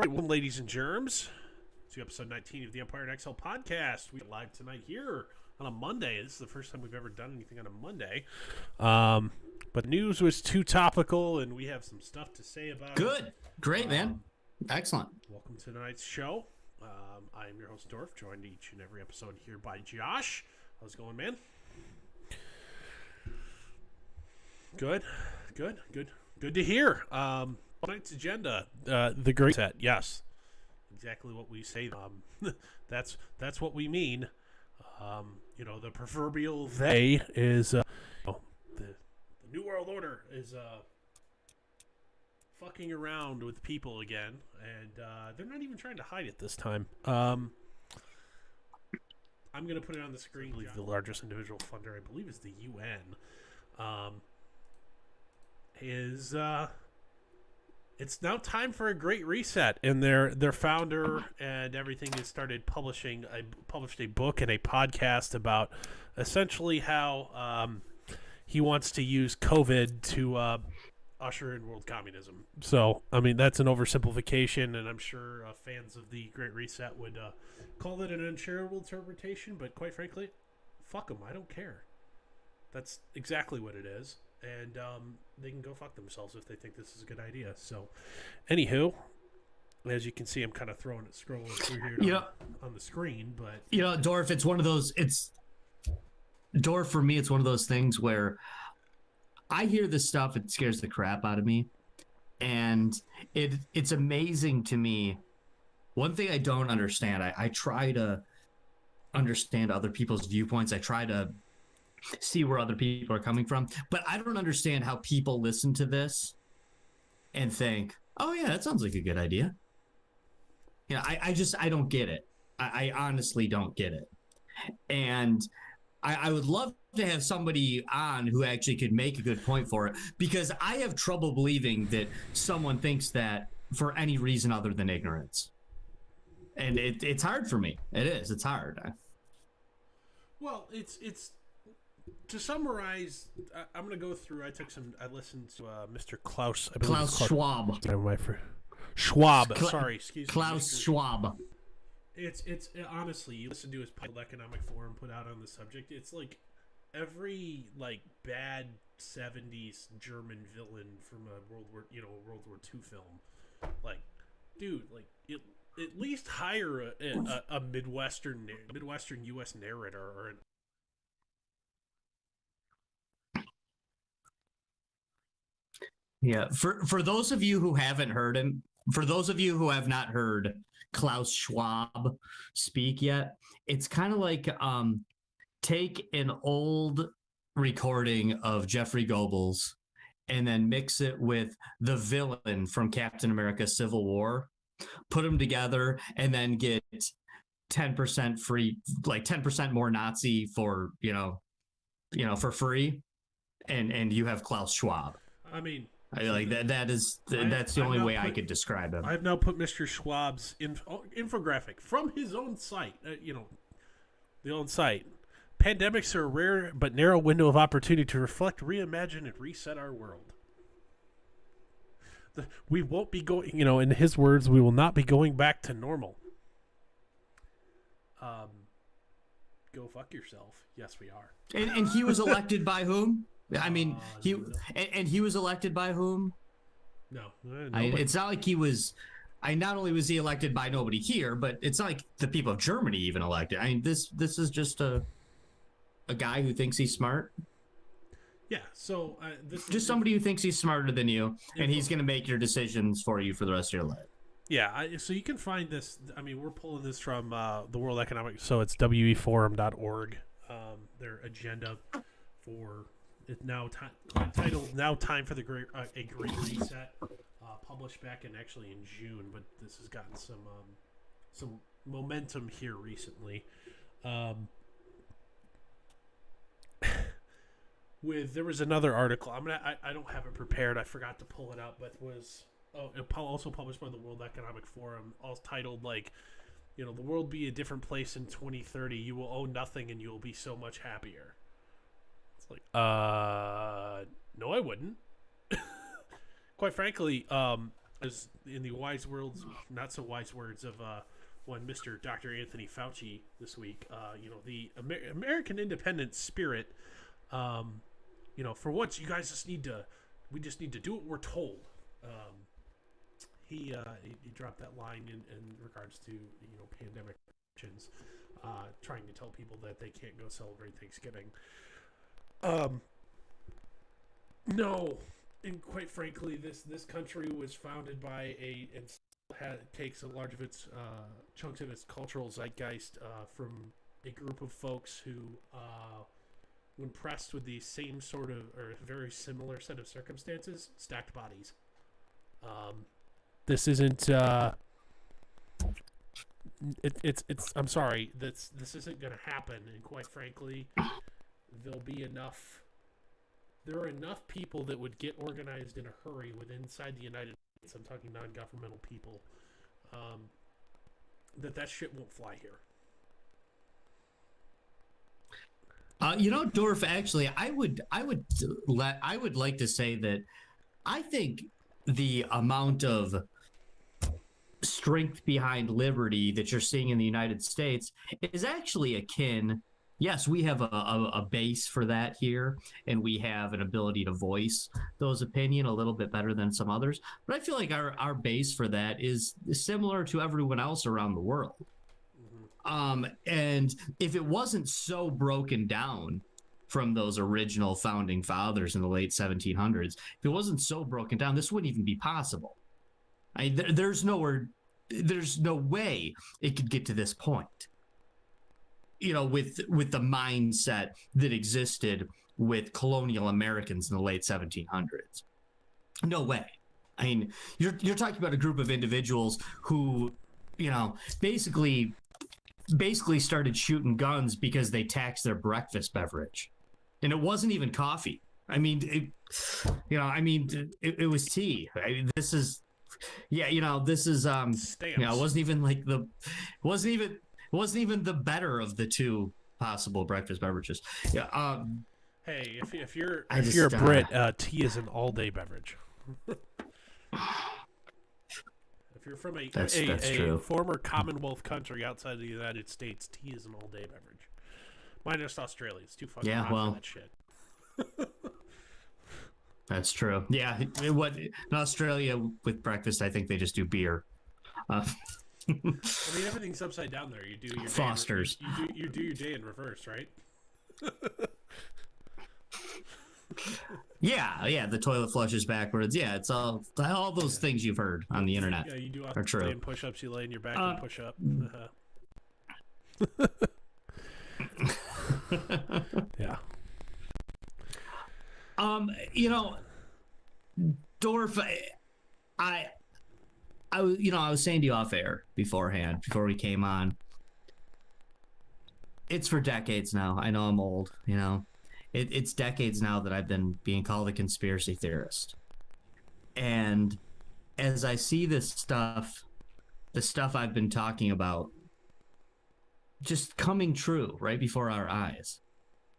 right, welcome, ladies and germs, to episode 19 of the Empire and Exile podcast. We're live tonight here on a Monday. This is the first time we've ever done anything on a Monday. But news was too topical, and we have some stuff to say about it. Good. Great, man. Excellent. Welcome to tonight's show. I am your host, Dorf, joined each and every episode here by Josh. How's it going, man? Good to hear. Tonight's agenda, the great set. Yes, exactly what we say. That's what we mean. The proverbial they is the New World Order is fucking around with people again, and they're not even trying to hide it this time. I'm gonna put it on the screen. The largest individual funder, I believe, is the UN. It's now time for a great reset, and their founder and everything has started published a book and a podcast about essentially how he wants to use COVID to usher in world communism. So, I mean, that's an oversimplification, and I'm sure fans of the Great Reset would call it an uncharitable interpretation, but quite frankly, fuck them. I don't care. That's exactly what it is. And they can go fuck themselves if they think this is a good idea. So, anywho, as you can see, I'm kind of scrolling through here on the screen. But Dorf, it's one of those. Dorf, for me, it's one of those things where I hear this stuff, it scares the crap out of me, and it's amazing to me. One thing I don't understand, I try to understand other people's viewpoints. I try to see where other people are coming from, but I don't understand how people listen to this and think, oh yeah, that sounds like a good idea. I don't get it. I honestly don't get it. And I would love to have somebody on who actually could make a good point for it, because I have trouble believing that someone thinks that for any reason other than ignorance. And it's hard for me. It is. It's hard. Well, it's to summarize, I'm going to go through. I listened to Mr. Klaus Schwab. Schwab. Sorry, excuse me. Klaus Schwab. It's honestly, you listen to his economic forum put out on the subject. It's like every bad 70s German villain from a World War II film. Dude, at least hire a Midwestern U.S. narrator or an. Yeah, for those of you who haven't heard him, for those of you who have not heard Klaus Schwab speak yet, it's kind of like take an old recording of Jeffrey Goebbels and then mix it with the villain from Captain America Civil War, put them together, and then get 10% free, 10% more Nazi for for free, and you have Klaus Schwab. I mean, that's the only way I could describe him. I've now put Mr. Schwab's infographic from his own site. The own site. Pandemics are a rare but narrow window of opportunity to reflect, reimagine, and reset our world. We won't be going, in his words, we will not be going back to normal. Go fuck yourself. Yes, we are. And he was elected by whom? I mean, he was elected by whom? No. It's not like he was. Not only was he elected by nobody here, but it's not like the people of Germany even elected. I mean, this is just a guy who thinks he's smart. Yeah. So this just somebody who thinks he's smarter than you, and he's going to make your decisions for you for the rest of your life. Yeah. So you can find this. I mean, we're pulling this from the World Economic. So it's weforum.org. Their agenda for. It's now titled "Now Time for a Great Reset," published back in June, but this has gotten some momentum here recently. There was another article. I don't have it prepared. I forgot to pull it up, but it also published by the World Economic Forum, all titled the world be a different place in 2030. You will own nothing and you will be so much happier. No, I wouldn't. Quite frankly, as in the wise words, not so wise words of one Mr. Dr. Anthony Fauci this week. The American independent spirit. For once, you guys we just need to do what we're told. He dropped that line in regards to pandemic restrictions, trying to tell people that they can't go celebrate Thanksgiving. No, and quite frankly, this country was founded by takes a large of its chunks of its cultural zeitgeist from a group of folks who, when pressed with the same sort of or very similar set of circumstances, stacked bodies. This isn't. It's. I'm sorry. This isn't going to happen, and quite frankly, there'll be enough. There are enough people that would get organized in a hurry inside the United States. I'm talking non-governmental people. That shit won't fly here. Dorf. Actually, I would like to say that I think the amount of strength behind liberty that you're seeing in the United States is actually akin. Yes, we have a base for that here, and we have an ability to voice those opinion a little bit better than some others. But I feel like our base for that is similar to everyone else around the world. And if it wasn't so broken down from those original founding fathers in the late 1700s, if it wasn't so broken down, this wouldn't even be possible. There's no way it could get to this point. With the mindset that existed with colonial Americans in the late 1700s. No way. I mean, you're talking about a group of individuals who, basically started shooting guns because they taxed their breakfast beverage, and it wasn't even coffee. I mean, it was tea. This is Stamps. it wasn't even the better of the two possible breakfast beverages. Yeah. Hey, if you're a Brit, tea is an all-day beverage. If you're from a former Commonwealth country outside of the United States, tea is an all-day beverage. Minus Australia, it's too fucking hot for that shit. That's true. Yeah, in Australia with breakfast, I think they just do beer. I mean, everything's upside down there. You do your Foster's. You do your day in reverse, right? Yeah. The toilet flushes backwards. Yeah, it's all those things you've heard on the internet. Yeah, you do are true. Lay in push-ups. You lay in your back and push up. Yeah. Dorf, I was saying to you off air beforehand, before we came on. It's for decades now. I know I'm old, It's decades now that I've been being called a conspiracy theorist. And as I see this stuff, the stuff I've been talking about, just coming true right before our eyes.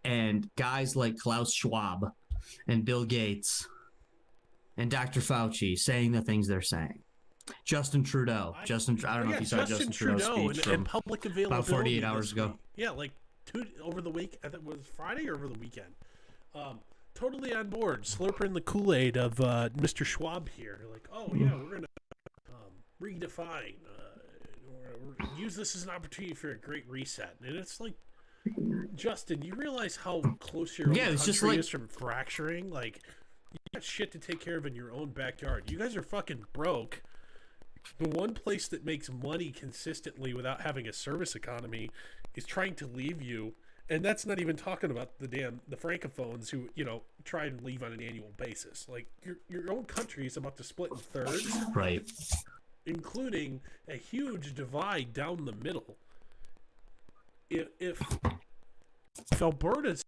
And guys like Klaus Schwab and Bill Gates and Dr. Fauci saying the things they're saying. Justin Trudeau. I don't know if you saw Justin Trudeau's speech from public availability about 48 hours ago. Yeah, like over the week. I think it was Friday or over the weekend. Totally on board, slurping the Kool-Aid of Mr. Schwab here. Like, oh yeah, we're gonna redefine, we're gonna use this as an opportunity for a great reset. And it's like, Justin, you realize how close your own country is from fracturing? Like, you got shit to take care of in your own backyard. You guys are fucking broke. The one place that makes money consistently without having a service economy is trying to leave you. And that's not even talking about the francophones who, try and leave on an annual basis. Like, your own country is about to split in thirds. Right. Including a huge divide down the middle. If Alberta's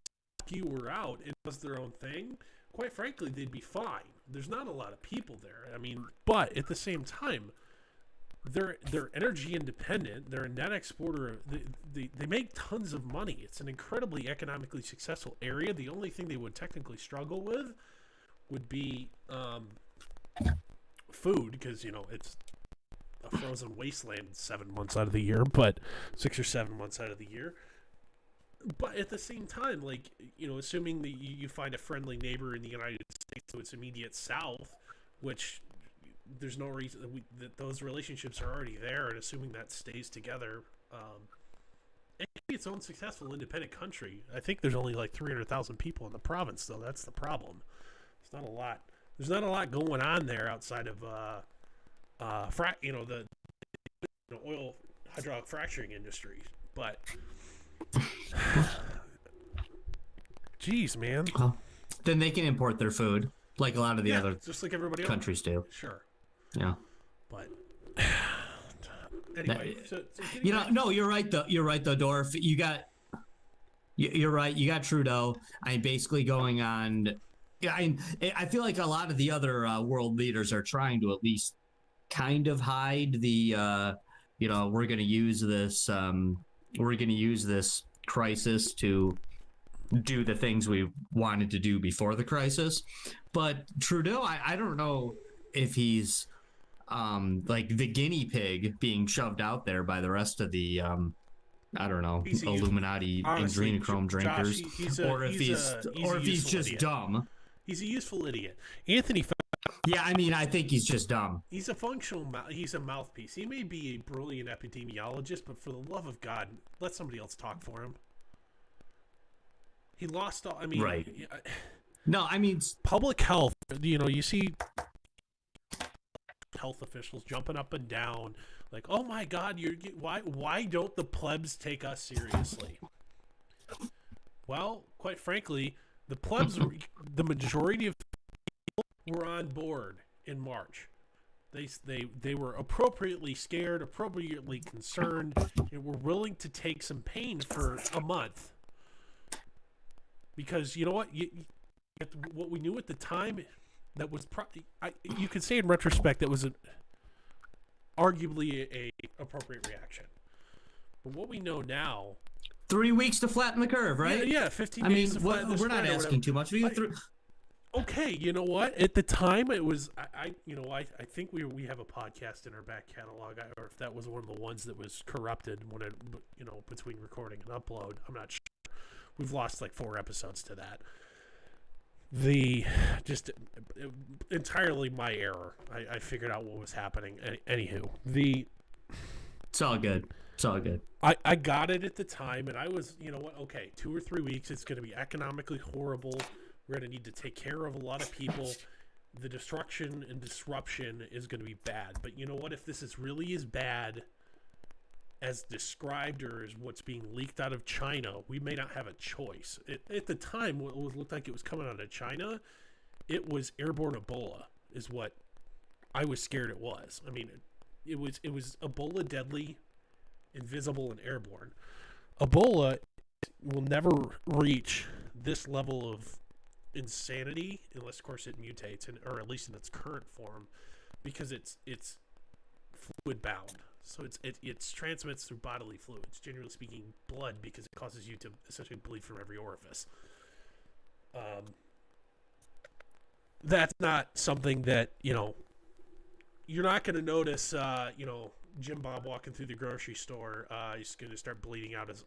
were out and does their own thing, quite frankly, they'd be fine. There's not a lot of people there. I mean, but at the same time, they're energy independent. They're a net exporter. They make tons of money. It's an incredibly economically successful area. The only thing they would technically struggle with would be food because it's a frozen wasteland 7 months out of the year, but 6 or 7 months out of the year. But at the same time, like, assuming that you find a friendly neighbor in the United States to its immediate south, which there's no reason that those relationships are already there, and assuming that stays together, it can be its own successful independent country. I think there's only like 300,000 people in the province, though. That's the problem. It's not a lot. There's not a lot going on there outside of the oil hydraulic fracturing industry. But jeez, man. Well, then they can import their food like a lot of the other just like everybody countries do. Sure. Yeah. But anyway, no, you're right though. You're right though, Dorf. You're right. You got Trudeau. I'm basically going on. I feel like a lot of the other world leaders are trying to at least kind of hide the. We're going to use this. We're going to use this crisis to do the things we wanted to do before the crisis. But Trudeau, I don't know if he's like the guinea pig being shoved out there by the rest of the I don't know, Illuminati adrenochrome drinkers, or if he's just idiot. Dumb. He's a useful idiot. Anthony. Yeah, I mean, I think he's just dumb. He's a he's a mouthpiece. He may be a brilliant epidemiologist, but for the love of God, let somebody else talk for him. He lost all. I mean, right? No, I mean public health. You see health officials jumping up and down, like, "Oh my God, why don't the plebs take us seriously?" Well, quite frankly, the plebs, the majority of people were on board in March. They were appropriately scared, appropriately concerned, and were willing to take some pain for a month. Because you know what, what we knew at the time, that was you could say in retrospect that was arguably a appropriate reaction. But what we know now, 3 weeks to flatten the curve, right? Yeah, 15 days to flatten the curve. We're not asking too much. Okay, you know what? At the time, it was I think we have a podcast in our back catalog, or if that was one of the ones that was corrupted when it between recording and upload. I'm not sure. We've lost like 4 episodes to that. Entirely my error. I figured out what was happening. Anywho, it's all good. It's all good. I got it at the time, and I was, okay, 2 or 3 weeks. It's going to be economically horrible. We're going to need to take care of a lot of people. The destruction and disruption is going to be bad. But you know what? If this is really as bad as described, or as what's being leaked out of China, we may not have a choice. At the time, what looked like it was coming out of China, it was airborne Ebola, is what I was scared it was. I mean, it was Ebola deadly, invisible, and airborne. Ebola will never reach this level of insanity unless, of course, it mutates, or at least in its current form, because it's fluid bound. So it transmits through bodily fluids, generally speaking, blood, because it causes you to essentially bleed from every orifice. That's not something that, you're not going to notice, Jim Bob walking through the grocery store. He's going to start bleeding out his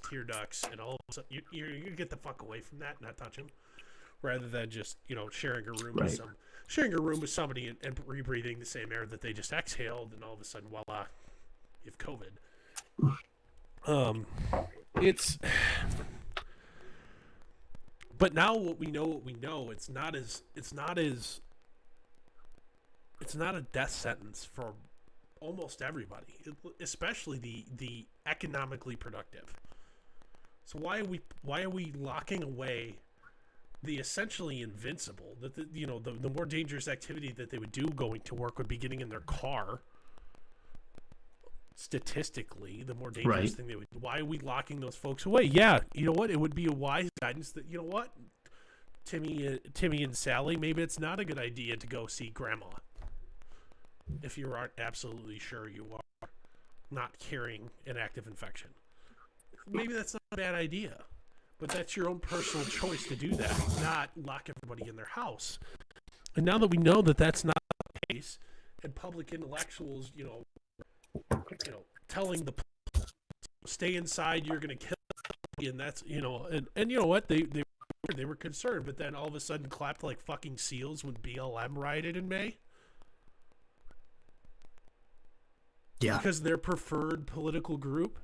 tear ducts, and all of a sudden you're going to get the fuck away from that and not touch him, rather than just, sharing a room right. with somebody and rebreathing the same air that they just exhaled, and all of a sudden, voila, you have COVID. But now what we know, it's not a death sentence for almost everybody, especially the economically productive. So why are we locking away the essentially invincible? That the more dangerous activity that they would do going to work would be getting in their car. Statistically, the more dangerous thing they would. Why are we locking those folks away? Yeah, you know what? It would be a wise guidance that, you know what, Timmy and Sally, maybe it's not a good idea to go see Grandma if you aren't absolutely sure you are not carrying an active infection. Maybe that's not a bad idea, but that's your own personal choice to do that, not lock everybody in their house. And now that we know that that's not the case, and public intellectuals, telling the stay inside, you're gonna kill me, and that's and you know what they were concerned, but then all of a sudden clapped like fucking seals when BLM rioted in May. Yeah. Because their preferred political group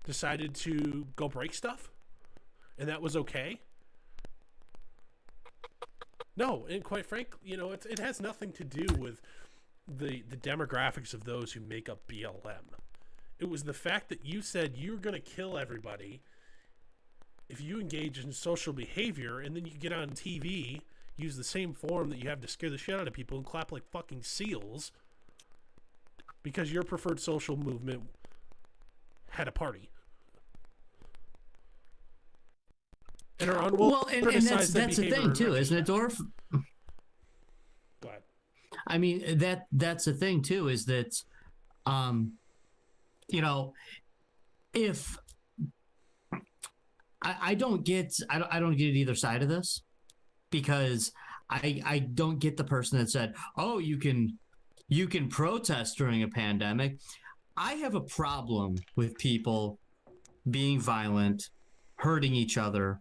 decided to go break stuff, and that was okay. No, and quite frankly, it has nothing to do with the demographics of those who make up BLM. It was the fact that you said you're going to kill everybody if you engage in social behavior, and then you get on TV, use the same form that you have to scare the shit out of people, and clap like fucking seals because your preferred social movement had a party. And are unwilling Well, and that's the thing too, isn't it, Dorf? Go ahead. I mean, that's the thing too, is that, if I don't get either side of this, because I don't get the person that said, oh, you can protest during a pandemic. I have a problem with people being violent, hurting each other,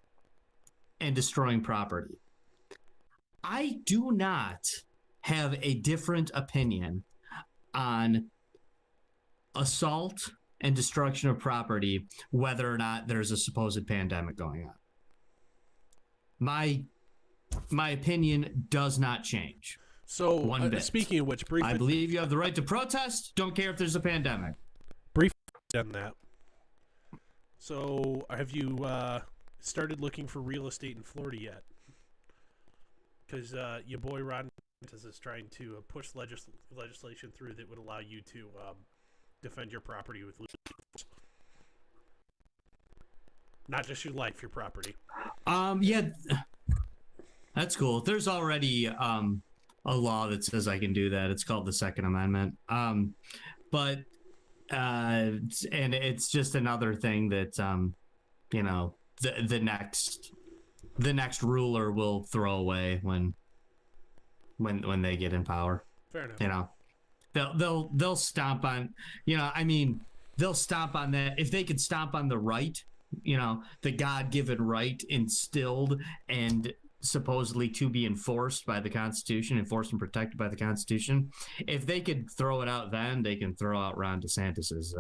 and destroying property. I do not have a different opinion on assault and destruction of property, whether or not there's a supposed pandemic going on. My opinion does not change. So, one bit. Speaking of which, briefly, I believe you have the right to protest. Don't care if there's a pandemic. Briefly done that. So, have you started looking for real estate in Florida yet? Because your boy Ron DeSantis is trying to push legislation through that would allow you to defend your property with legal force. Not just your life, your property. Yeah, that's cool. There's already a law that says I can do that. It's called the Second Amendment. And it's just another thing that the next ruler will throw away when they get in power. Fair enough. They'll stomp on, they'll stomp on that. If they could stomp on the right, the God-given right instilled and supposedly to be enforced by the Constitution, enforced and protected by the Constitution. If they could throw it out then, they can throw out Ron DeSantis's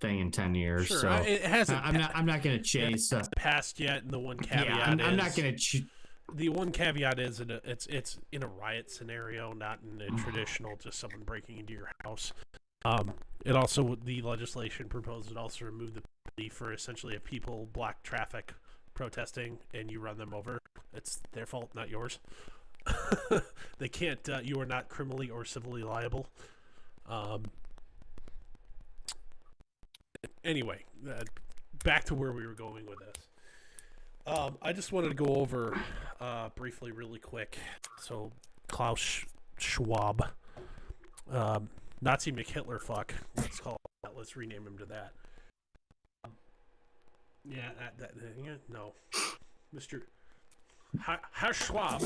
thing in 10 years. Sure. So it hasn't. I'm not going to chase. It hasn't passed yet, and the one caveat I'm not going to. The one caveat is it's in a riot scenario, not in a traditional just someone breaking into your house. It also, the legislation proposed, it also removed the penalty for essentially if people block traffic protesting and you run them over. It's their fault, not yours. They can't. You are not criminally or civilly liable. Anyway, back to where we were going with this. I just wanted to go over briefly, really quick. So, Klaus Schwab, Nazi McHitler fuck. Let's call it that. Let's rename him to that. No, Mr. Herr Schwab.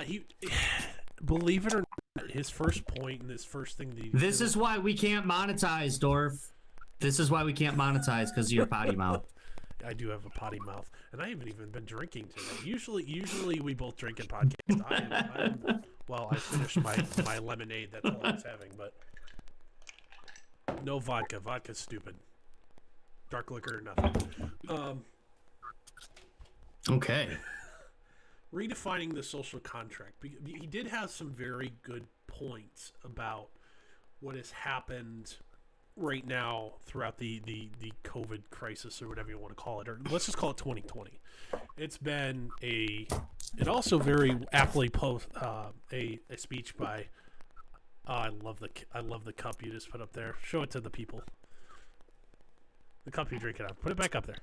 He, believe it or not, his first point and his first thing. This is why we can't monetize, Dorf. This is why we can't monetize, because of your potty mouth. I do have a potty mouth, and I haven't even been drinking today. Usually we both drink in podcasts. I finished my lemonade. That's all I was having, but no vodka. Vodka's stupid. Dark liquor or nothing. Okay. Redefining the social contract. He did have some very good points about what has happened right now throughout the COVID crisis, or whatever you want to call it, or let's just call it 2020. It's been it also very aptly post a speech by I love the cup you just put up there. Show it to the people. The cup you drink it out. Put it back up there.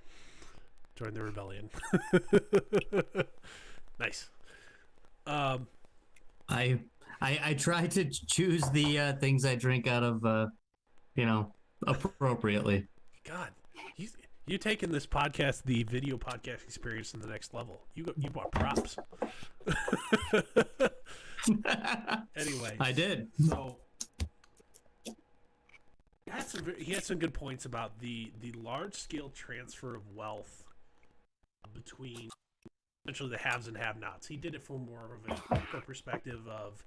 Join the rebellion. Nice. I try to choose the things I drink out of appropriately. God, you taking this podcast, the video podcast experience, to the next level. You bought props. Anyway, I did. So he had some good points about the large scale transfer of wealth between essentially the haves and have-nots. He did it from more of a macro perspective of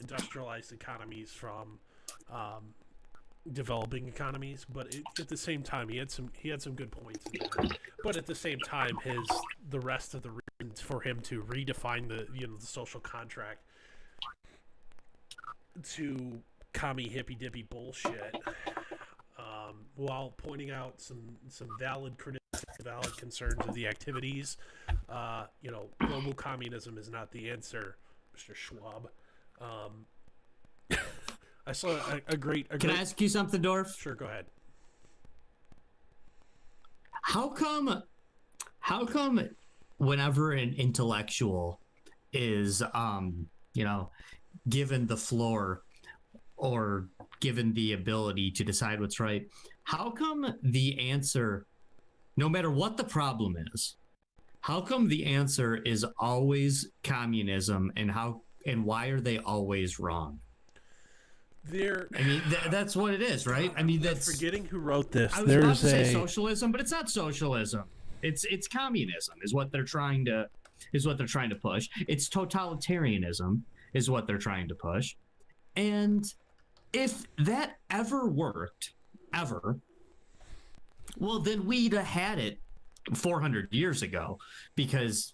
industrialized economies from developing economies, but at the same time, he had some good points in there. But at the same time, the rest of the reasons for him to redefine the social contract to commie hippy dippy bullshit, while pointing out some valid criticism, valid concerns of the activities. Global communism is not the answer, Mr. Schwab. I saw a great. Can I ask you something, Dorf? Sure, go ahead. How come whenever an intellectual is given the floor or given the ability to decide what's right, how come the answer, no matter what the problem is, how come the answer is always communism, and why are they always wrong? That's what it is, right? That's forgetting who wrote this. I was about to say socialism, but it's not socialism. It's communism is what they're trying to push. It's totalitarianism is what they're trying to push. And if that ever worked, well, then we'd have had it 400 years ago, because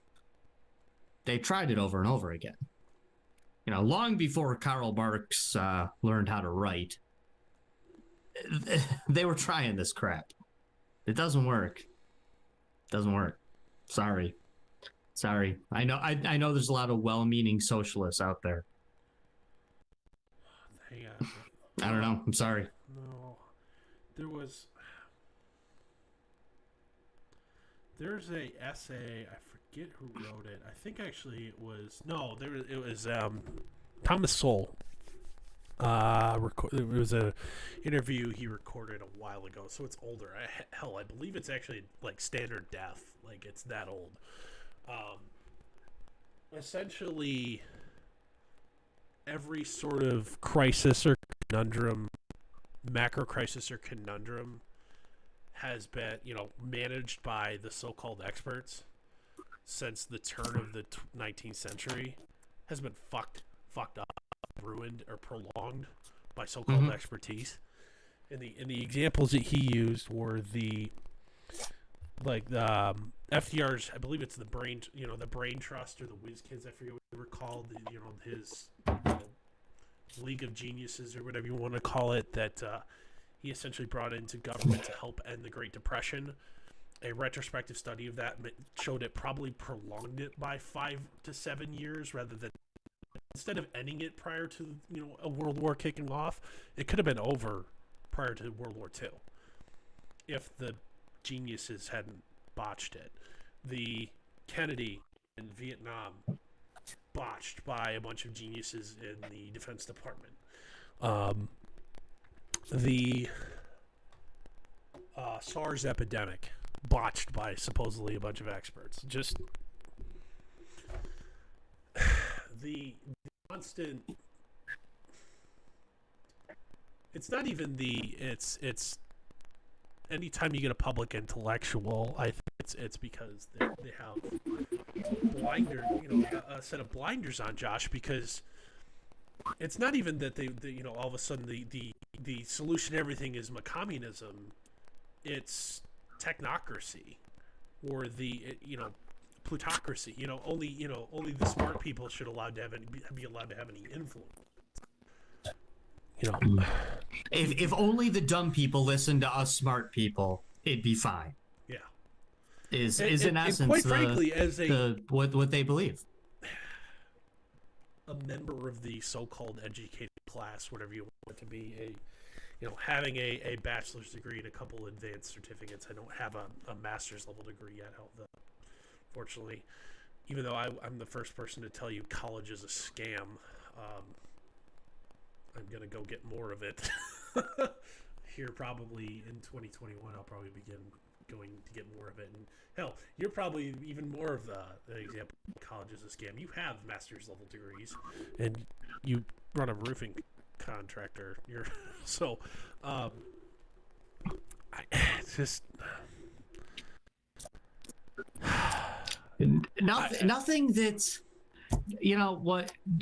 they tried it over and over again. Long before Karl Marx learned how to write, they were trying this crap. It doesn't work. Sorry. I know there's a lot of well-meaning socialists out there. Hang on. I don't know. I'm sorry. No. There's a essay, I forget who wrote it. I think actually it was Thomas Sowell. It was a interview he recorded a while ago, so it's older. I believe it's actually like standard def, like it's that old. Essentially, every sort of crisis or conundrum, macro crisis or conundrum, has been managed by the so-called experts since the turn of the 19th century. Has been fucked up, ruined, or prolonged by so-called expertise. And the examples that he used were FDR's, I believe it's the brain trust or the whiz kids, I forget what they were called, his League of Geniuses or whatever you want to call it, that he essentially brought into government to help end the Great Depression. A retrospective study of that showed it probably prolonged it by 5 to 7 years, rather than, instead of ending it prior to a world war kicking off, it could have been over prior to World War II if the geniuses hadn't botched it. The Kennedy in Vietnam, botched by a bunch of geniuses in the Defense Department. The SARS epidemic, botched by supposedly a bunch of experts. Just the constant. It's not even it's anytime you get a public intellectual, I think it's because they have a set of blinders on, Josh, because it's not even that they all of a sudden the solution to everything is communism. It's technocracy, or the plutocracy. Only the smart people should be allowed to have any influence. If only the dumb people listened to us smart people, it'd be fine. Yeah. Is in essence, quite frankly, as what they believe. A member of the so-called educated class, whatever you want it to be, having a bachelor's degree and a couple advanced certificates. I don't have a master's level degree yet, fortunately. Even though I'm the first person to tell you college is a scam, I'm gonna go get more of it here probably in 2021. I'll probably begin going to get more of it. And hell, you're probably even more of the example. College is a scam. You have master's level degrees, and you run a roofing contractor. You're so. It's just nothing that's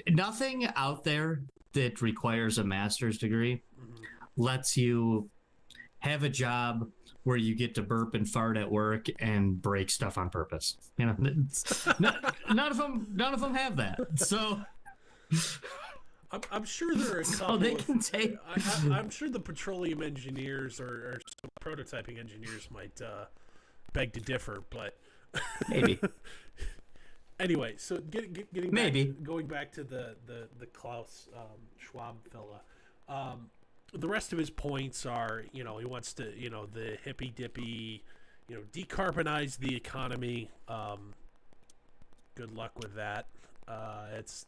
nothing out there that requires a master's degree lets you have a job where you get to burp and fart at work and break stuff on purpose. None of them have that. So I'm sure there are a couple. They can take. I'm sure the petroleum engineers or prototyping engineers might beg to differ, but maybe. Anyway, so getting maybe going back to the Klaus Schwab fella. The rest of his points are, he wants to, the hippy dippy, decarbonize the economy. Good luck with that. It's,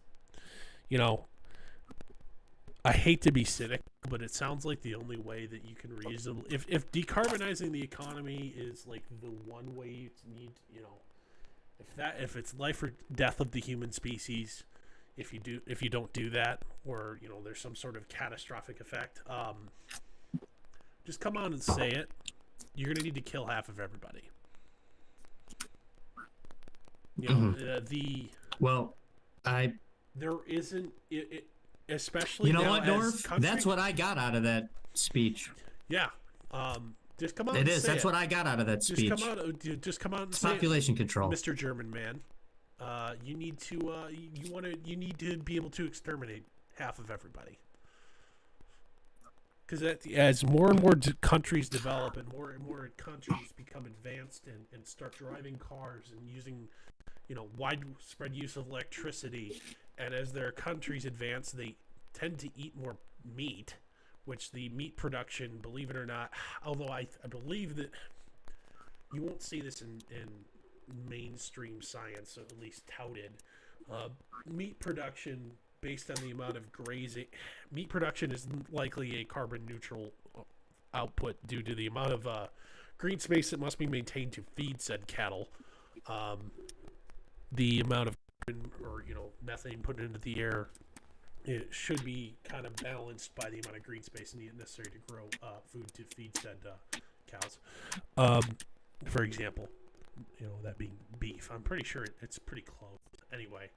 I hate to be cynical, but it sounds like the only way that you can reasonably, if decarbonizing the economy is like the one way you need, if it's life or death of the human species, if you don't do that, or there's some sort of catastrophic effect, just come on and say it. You're gonna need to kill half of everybody. There isn't it especially what, Dorf? That's what I got out of that speech. Yeah. Just come on. It is. That's what I got out of that speech. Just come out and say population control, Mr. German man. You need to. You need to be able to exterminate half of everybody. Because as more and more countries develop and more countries become advanced and start driving cars and using, widespread use of electricity, and as their countries advance, they tend to eat more meat, which the meat production, believe it or not, although I believe that you won't see this in mainstream science, or at least touted, meat production based on the amount of grazing, meat production is likely a carbon neutral output due to the amount of green space that must be maintained to feed said cattle. The amount of carbon or methane put into the air, it should be kind of balanced by the amount of green space necessary to grow food to feed said cows. For example, that being beef. I'm pretty sure it's pretty close. Anyway,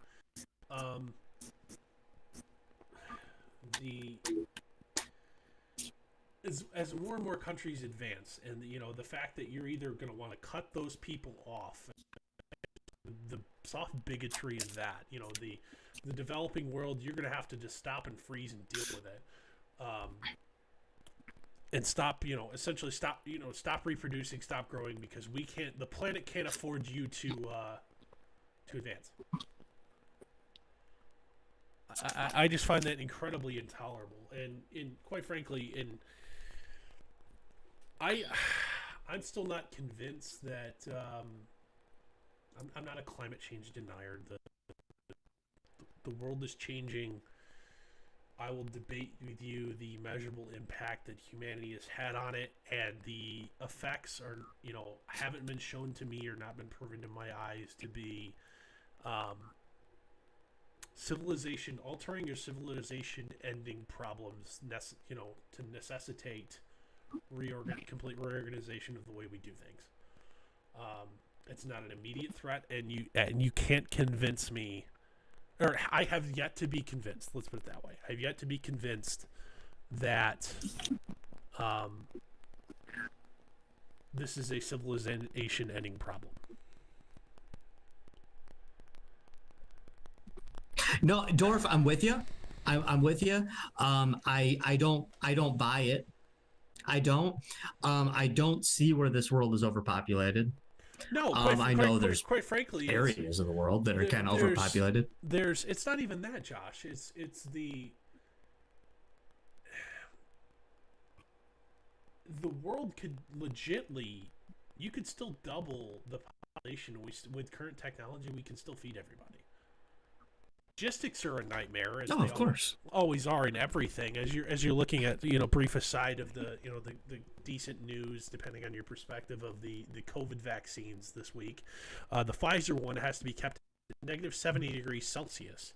as more and more countries advance, and the fact that you're either going to want to cut those people off, the soft bigotry of that, the developing world, you're going to have to just stop and freeze and deal with it, and stop, essentially stop reproducing, stop growing, because the planet can't afford you to advance. I just find that incredibly intolerable, and quite frankly, I'm still not convinced that I'm not a climate change denier. The world is changing. I will debate with you the measurable impact that humanity has had on it, and the effects are, haven't been shown to me or not been proven to my eyes to be civilization altering or civilization ending problems, to necessitate complete reorganization of the way we do things. It's not an immediate threat, and you can't convince me, or I have yet to be convinced. Let's put it that way. I've yet to be convinced that this is a civilization ending problem. No, Dorf, I'm with you. I'm with you. I don't buy it. I don't see where this world is overpopulated. No, I know there's quite frankly areas of the world that are kind of overpopulated. It's not even that, Josh. It's the world could you could still double the population with current technology. We can still feed everybody. logistics are a nightmare, as Oh, they of course. always are in everything. As you're looking at, brief aside of the decent news, depending on your perspective of the COVID vaccines this week, the Pfizer one has to be kept at negative 70 degrees Celsius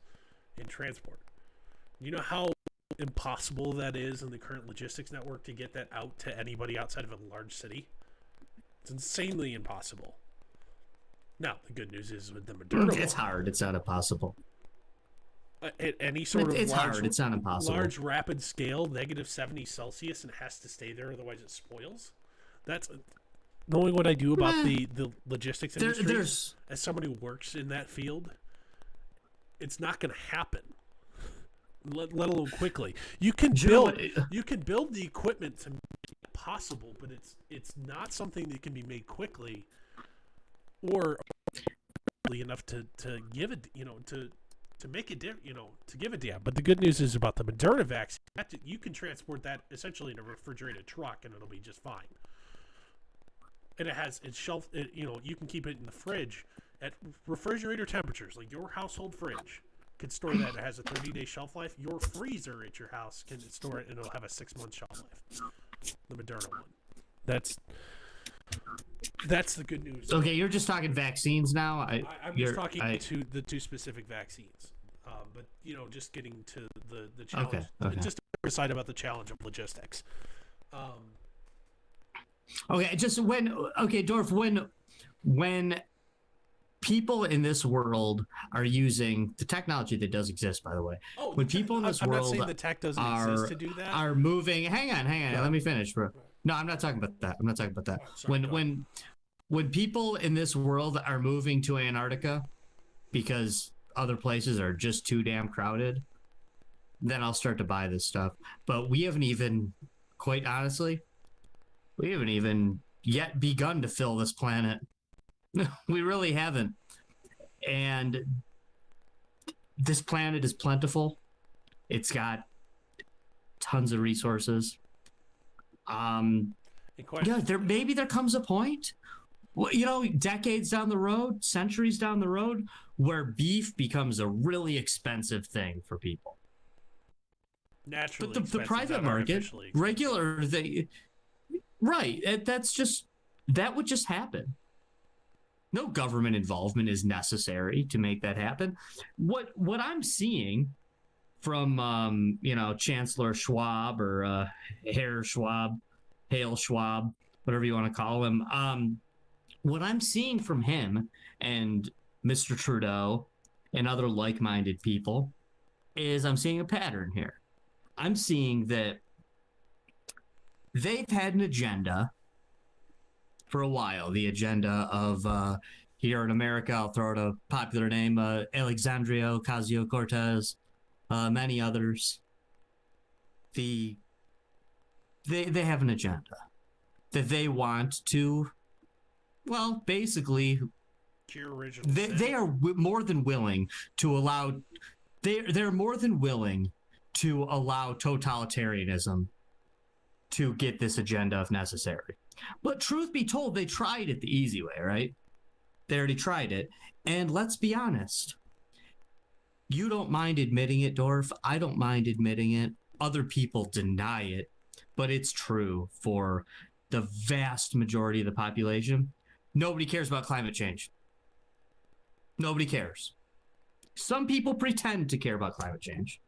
in transport. You know how impossible that is in the current logistics network to get that out to anybody outside of a large city? It's insanely impossible. Now, the good news is with the Moderna, It's hard. It's not impossible. At any sort of It's large, hard. It's not impossible. large rapid scale, negative 70 Celsius, and has to stay there, otherwise it spoils. That's knowing what I do about the logistics industry. As somebody who works in that field, it's not going to happen. Let alone quickly. You can build the equipment to make it possible, but it's not something that can be made quickly or enough to give it, to make it, to give it down. But the good news is about the Moderna vaccine, you can transport that essentially in a refrigerated truck and it'll be just fine. And you can keep it in the fridge at refrigerator temperatures, like your household fridge can store that. It has a 30-day shelf life. Your freezer at your house can store it and it'll have a 6-month shelf life. The Moderna one. That's the good news. Okay, you're just talking vaccines now. I'm just talking to the two specific vaccines, but just getting to the challenge. Okay. Just aside about the challenge of logistics. Okay, just Dorf, when people in this world are using the technology that does exist, by the way. Oh, when people in this I'm world not saying the tech doesn't exist to do that. Are moving. Hang on. Let me finish, bro. No, I'm not talking about that. Oh, sorry, when people in this world are moving to Antarctica because other places are just too damn crowded, then I'll start to buy this stuff. But we haven't even, quite honestly, yet begun to fill this planet. We really haven't. And this planet is plentiful. It's got tons of resources. Maybe there comes a point, decades down the road, centuries down the road, where beef becomes a really expensive thing for people. Naturally, but the private market, regular, that would just happen. No government involvement is necessary to make that happen. What I'm seeing from Chancellor Schwab or Herr Schwab, Hale Schwab, whatever you want to call him, what I'm seeing from him and Mr. Trudeau and other like-minded people is I'm seeing a pattern here. I'm seeing that they've had an agenda for a while. The agenda of here in America, I'll throw out a popular name, Alexandria Ocasio-Cortez, many others. They have an agenda that they want to, well, basically, they are more than willing to allow. They're more than willing to allow totalitarianism to get this agenda if necessary. But truth be told, they tried it the easy way, right? They already tried it. And let's be honest. You don't mind admitting it, Dorf. I don't mind admitting it. Other people deny it. But it's true for the vast majority of the population. Nobody cares about climate change. Nobody cares. Some people pretend to care about climate change.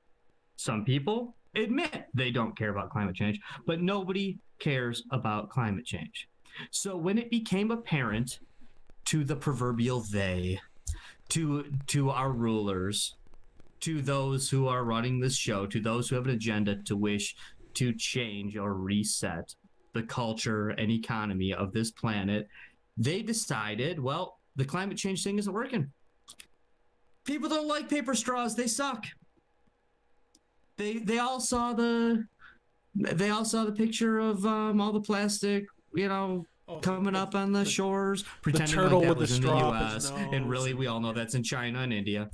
Some people admit they don't care about climate change, but nobody cares about climate change. So when it became apparent to the proverbial they, to our rulers, to those who are running this show, to those who have an agenda to wish to change or reset the culture and economy of this planet, they decided, well, the climate change thing isn't working. People don't like paper straws. They suck. They all saw the picture of all the plastic, coming up on the shores, pretending the turtle like that with was the in the straw U.S. And really, we all know that's in China and India.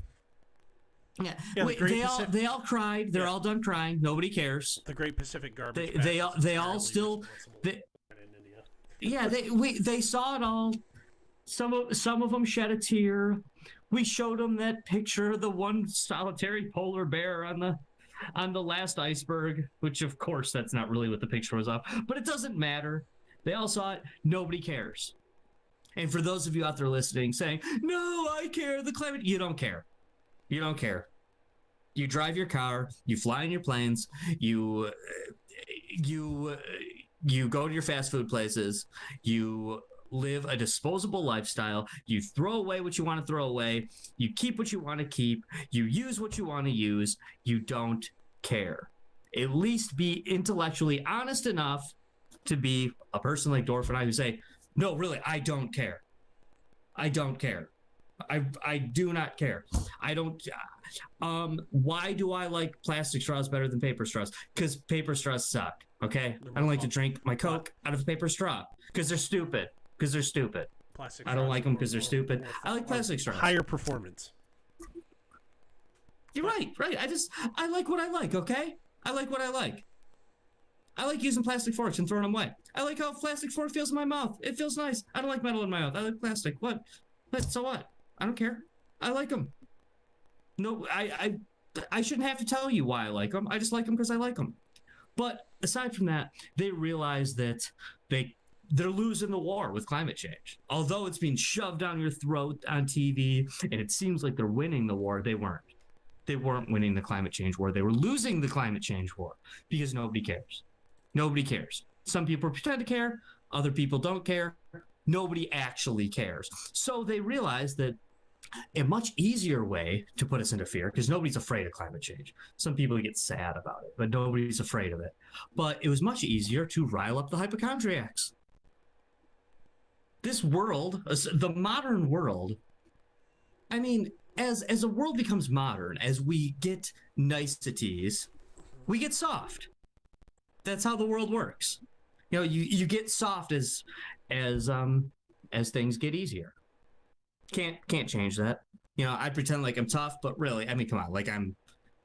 Yeah, they all cried. They're all done crying. Nobody cares. The Great Pacific Garbage. They all still. They saw it all. Some of them shed a tear We showed them that picture of the one solitary polar bear on the last iceberg, which of course that's not really what the picture was of, but it doesn't matter. They all saw it. Nobody cares. And for those of you out there listening saying, no, I care, the climate, you don't care. You don't care. You drive your car, you fly in your planes, you go to your fast food places, you live a disposable lifestyle, you throw away what you want to throw away, you keep what you want to keep, you use what you want to use, you don't care. At least be intellectually honest enough to be a person like Dorf and I who say, no, really, I don't care. I don't care. I do not care. I don't. Why do I like plastic straws better than paper straws? Because paper straws suck. Okay, I don't like to drink my Coke out of a paper straw because they're stupid. Because they're stupid. Plastic I don't like them because they're stupid. I like plastic straws. Higher performance. You're right. Right. I like what I like. Okay. I like what I like. I like using plastic forks and throwing them away. I like how a plastic fork feels in my mouth. It feels nice. I don't like metal in my mouth. I like plastic. What? But so what? I don't care. I like them. No, I shouldn't have to tell you why I like them. I just like them because I like them. But aside from that, they realize that they're losing the war with climate change. Although it's being shoved down your throat on TV and it seems like they're winning the war, they weren't. They weren't winning the climate change war. They were losing the climate change war because nobody cares. Nobody cares. Some people pretend to care. Other people don't care. Nobody actually cares. So they realize that a much easier way to put us into fear, because nobody's afraid of climate change. Some people get sad about it, but nobody's afraid of it. But it was much easier to rile up the hypochondriacs. This world, the modern world, I mean, as a world becomes modern, as we get niceties, we get soft. That's how the world works. You know, you get soft as things get easier. Can't change that. You know, I pretend like I'm tough, but really, I mean, come on, like I'm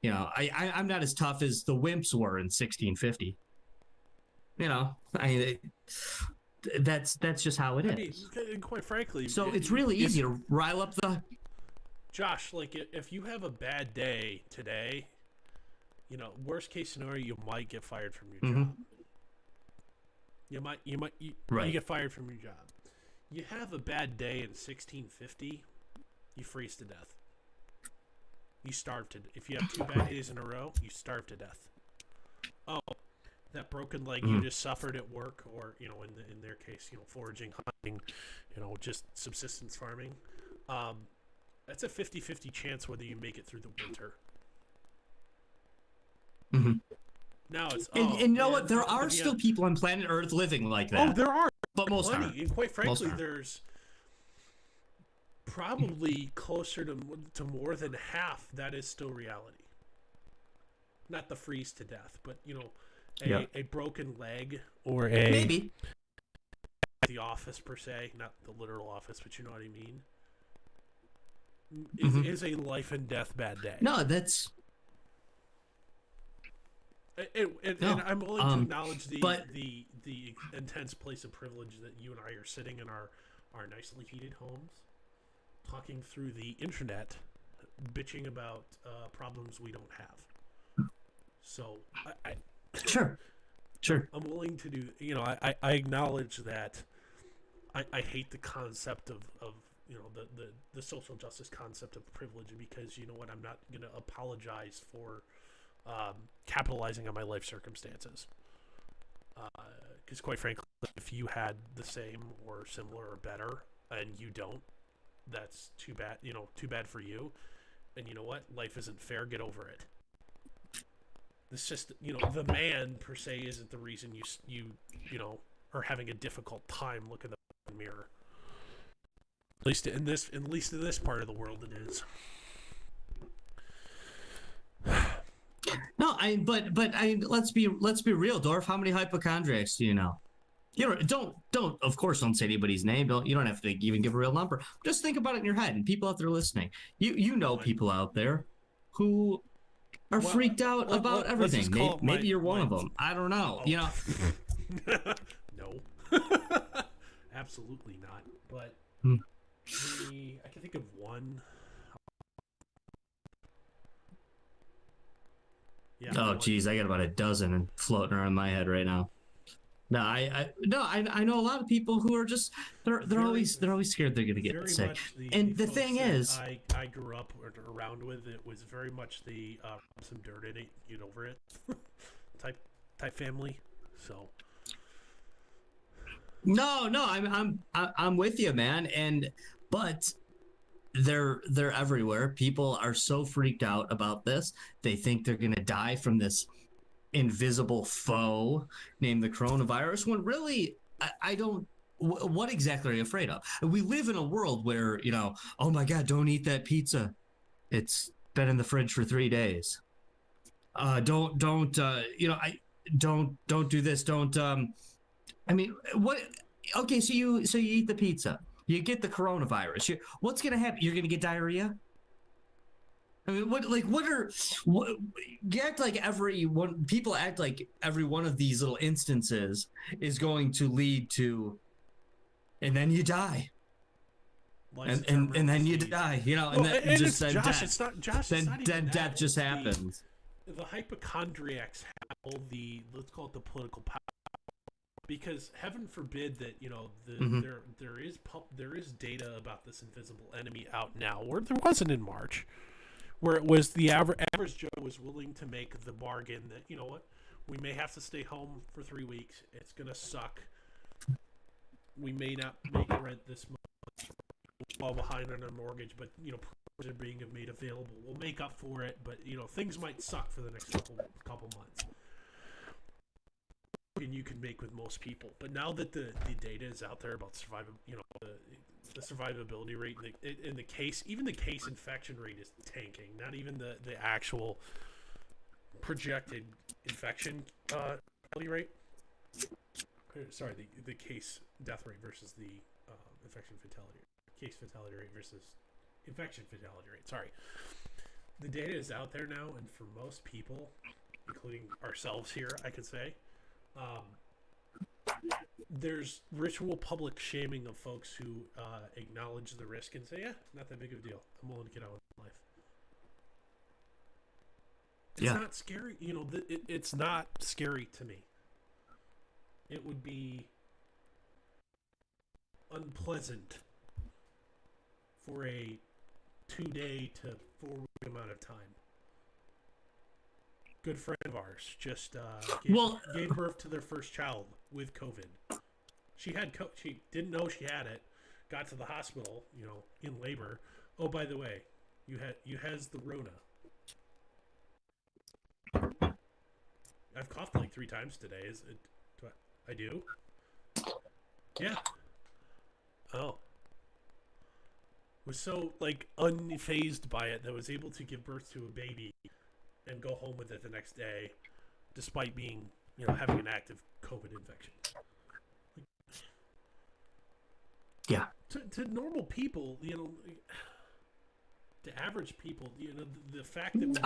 not as tough as the wimps were in 1650. You know, that's just how it is. I mean, quite frankly, so it's really easy to rile up the. Josh, like if you have a bad day today, you know, worst case scenario, you might get fired from your job. You get fired from your job. You have a bad day in 1650, you freeze to death. You starve to. If you have 2 bad days in a row, you starve to death. Oh, that broken leg you just suffered at work, or you know, in their case, you know, foraging, hunting, you know, just subsistence farming. That's a 50-50 chance whether you make it through the winter. Now it's and you know what? There are still people on planet Earth living like that. Oh, there are, but most aren't. And quite frankly, there's probably closer to more than half that is still reality. Not the freeze to death, but you know, a broken leg or a maybe the office per se, not the literal office, but you know what I mean. Is a life and death bad day. No, that's. And I'm willing to acknowledge the intense place of privilege that you and I are sitting in our nicely heated homes, talking through the internet, bitching about problems we don't have. So Sure. I'm willing to do. You know, I acknowledge that. I hate the concept of you know the social justice concept of privilege, because you know what, I'm not going to apologize for capitalizing on my life circumstances, because quite frankly, if you had the same or similar or better and you don't, that's too bad. You know, too bad for you. And you know what, life isn't fair. Get over it. It's just, you know, the man per se isn't the reason you know are having a difficult time looking in the mirror. At least in this part of the world, it is. No, let's be real, Dorf. How many hypochondriacs do you know? You know, of course, don't say anybody's name. You don't have to even give a real number. Just think about it in your head, and people out there listening, you know people out there who are freaked out about everything. Maybe you're one of them. I don't know. You know. No, absolutely not. But I can think of one. Yeah. Oh, geez, I got about a dozen floating around my head right now. No, I know a lot of people who are just Very, they're always scared they're gonna get very sick. much the And the folks thing that is, I grew up around with. It was very much the rub some dirt in it, get over it type family. So no, I'm with you, man. And but they're everywhere. People are so freaked out about this. They think they're gonna die from this invisible foe named the coronavirus. When really, I don't. What exactly are you afraid of? We live in a world where oh my God, don't eat that pizza. It's been in the fridge for 3 days. Don't I don't do this. Don't I mean what? Okay, so you eat the pizza. You get the coronavirus. What's gonna happen? You're gonna get diarrhea. I mean, what you act like every one people act like every one of these little instances is going to lead to, and then you die, life's a and terminal then you disease. die, and Well, then and just it's then Josh. death, It's not Josh. It's not even then that. death just It's happens. the hypochondriacs have all the, let's call it, the political power, because heaven forbid that Mm-hmm. there is data about this invisible enemy out now where there wasn't in March, where it was the average Joe was willing to make the bargain that, you know what, we may have to stay home for 3 weeks. It's gonna suck. We may not make rent this month. Fall behind on our mortgage, but programs are being made available. We'll make up for it, but things might suck for the next couple months. And you can make with most people, but now that the data is out there about the survivability rate in the case, even the case infection rate is tanking. Not even the actual projected infection rate. Sorry, the case death rate versus the infection fatality case fatality rate versus infection fatality rate. Sorry, the data is out there now, and for most people, including ourselves here, I could say, there's ritual public shaming of folks who acknowledge the risk and say, "Yeah, not that big of a deal. I'm willing to get out with life." It's not scary. It's not scary to me. It would be unpleasant for a 2-day to 4-week amount of time. Good friend of ours just gave birth to their first child with COVID. She didn't know she had it. Got to the hospital, in labor. Oh, by the way, you has the Rona. I've coughed like 3 times today. I do? Yeah. Oh. Was so unfazed by it that was able to give birth to a baby and go home with it the next day, despite being having an active COVID infection. Yeah. To normal people, to average people, the fact that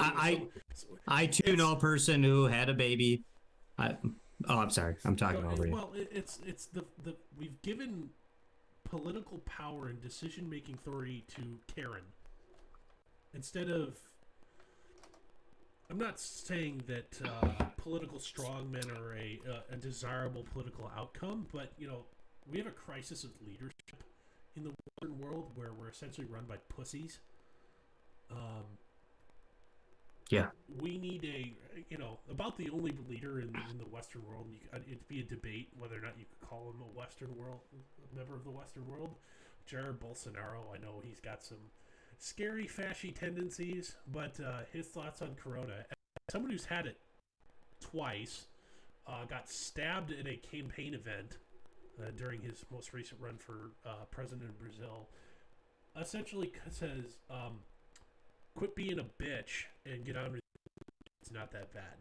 I too know a person who had a baby. I'm sorry, I'm talking over you. Well, it's the we've given political power and decision-making authority to Karen instead of. I'm not saying that political strongmen are a desirable political outcome, but we have a crisis of leadership in the Western world where we're essentially run by pussies. Yeah. We need about the only leader in the Western world. It'd be a debate whether or not you could call him a member of the Western world. Jair Bolsonaro, I know he's got some scary, fashy tendencies, but his thoughts on Corona. Someone who's had it twice, got stabbed in a campaign event during his most recent run for president of Brazil, essentially says, quit being a bitch and get on with it. It's not that bad.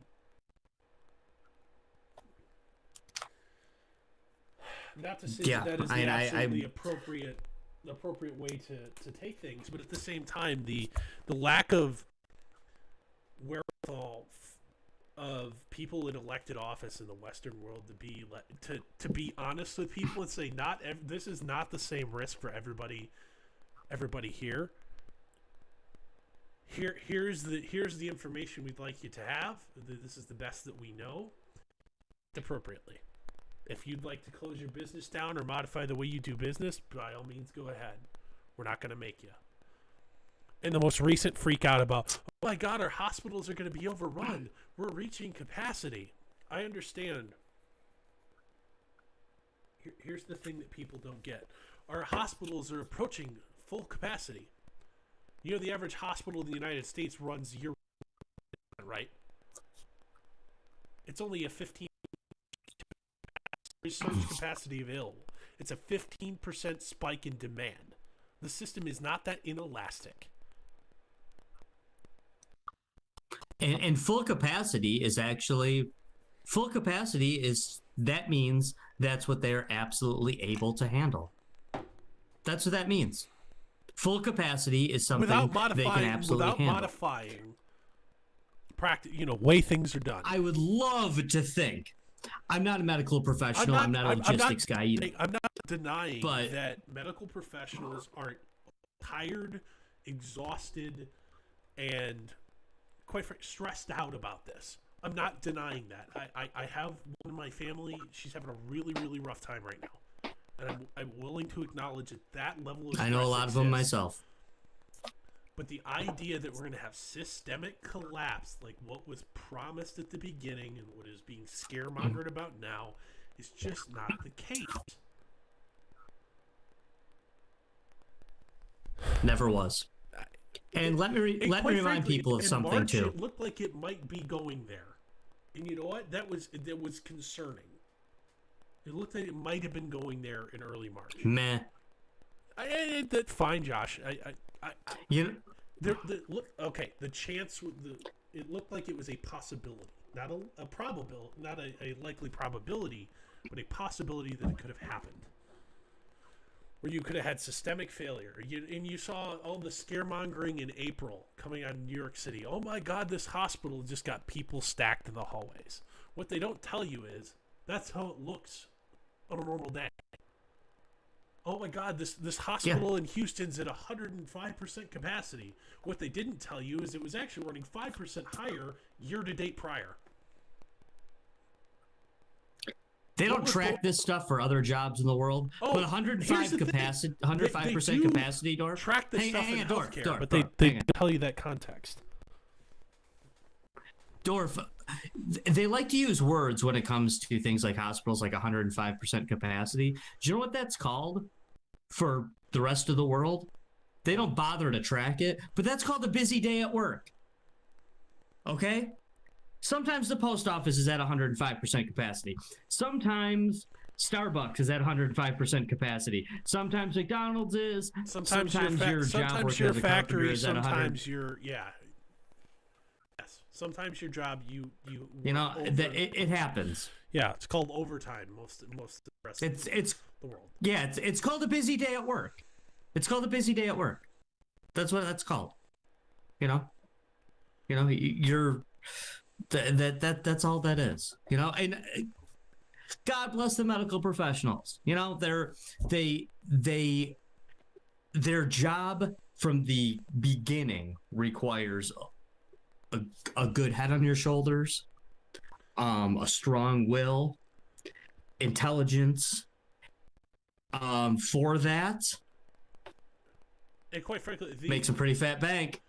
Not to say that is the absolutely appropriate way to take things, but at the same time, the lack of wherewithal of people in elected office in the Western world to be honest with people and say this is not the same risk for everybody here. here's the information we'd like you to have. This is the best that we know. Appropriately. If you'd like to close your business down or modify the way you do business, by all means, go ahead. We're not going to make you. And the most recent freak out about, oh my God, our hospitals are going to be overrun. We're reaching capacity. I understand. Here's the thing that people don't get. Our hospitals are approaching full capacity. You know, the average hospital in the United States runs year, right? It's only a 15% research capacity available. It's a 15% spike in demand. The system is not that inelastic. And full capacity is that means that's what they're absolutely able to handle. That's what that means. Full capacity is something they can absolutely handle. Without modifying way things are done. I would love to think. I'm not a medical professional. I'm not a logistics guy either. I'm not denying that medical professionals aren't tired, exhausted, and quite frankly, stressed out about this. I'm not denying that. I have one in my family. She's having a really, really rough time right now. And I'm willing to acknowledge that level of stress I know a lot of them myself. But the idea that we're going to have systemic collapse, like what was promised at the beginning and what is being scaremongered about now, is just not the case. Never was. And let me remind people of something March, too. It looked like it might be going there, and you know what? That was concerning. It looked like it might have been going there in early March. Meh. That's fine, Josh. The chance it looked like it was a possibility, not a probability, not a likely probability, but a possibility that it could have happened. Where you could have had systemic failure. And you saw all the scaremongering in April coming out of New York City. Oh my God, this hospital just got people stacked in the hallways. What they don't tell you is that's how it looks on a normal day. Oh my God, this hospital in Houston's at 105% capacity. What they didn't tell you is it was actually running 5% higher year to date prior. They don't track this stuff for other jobs in the world. Oh, but 105% capacity, Dorf. Track this stuff in healthcare, Dorf, but they tell you that context. Dorf, they like to use words when it comes to things like hospitals, like 105% capacity. Do you know what that's called for the rest of the world? They don't bother to track it, but that's called a busy day at work. Okay? Sometimes the post office is at 105% capacity. Sometimes Starbucks is at 105% capacity. Sometimes McDonald's is. Sometimes your job working as a carpenter is at 100%. Sometimes your yes. Sometimes your job you know it happens. Yeah, it's called overtime. Most of the rest of the world. Yeah, it's called a busy day at work. It's called a busy day at work. That's what that's called. You're that's all that is. And God bless the medical professionals. Their job from the beginning requires a good head on your shoulders, a strong will, intelligence. For that, and quite frankly, make some pretty fat bank.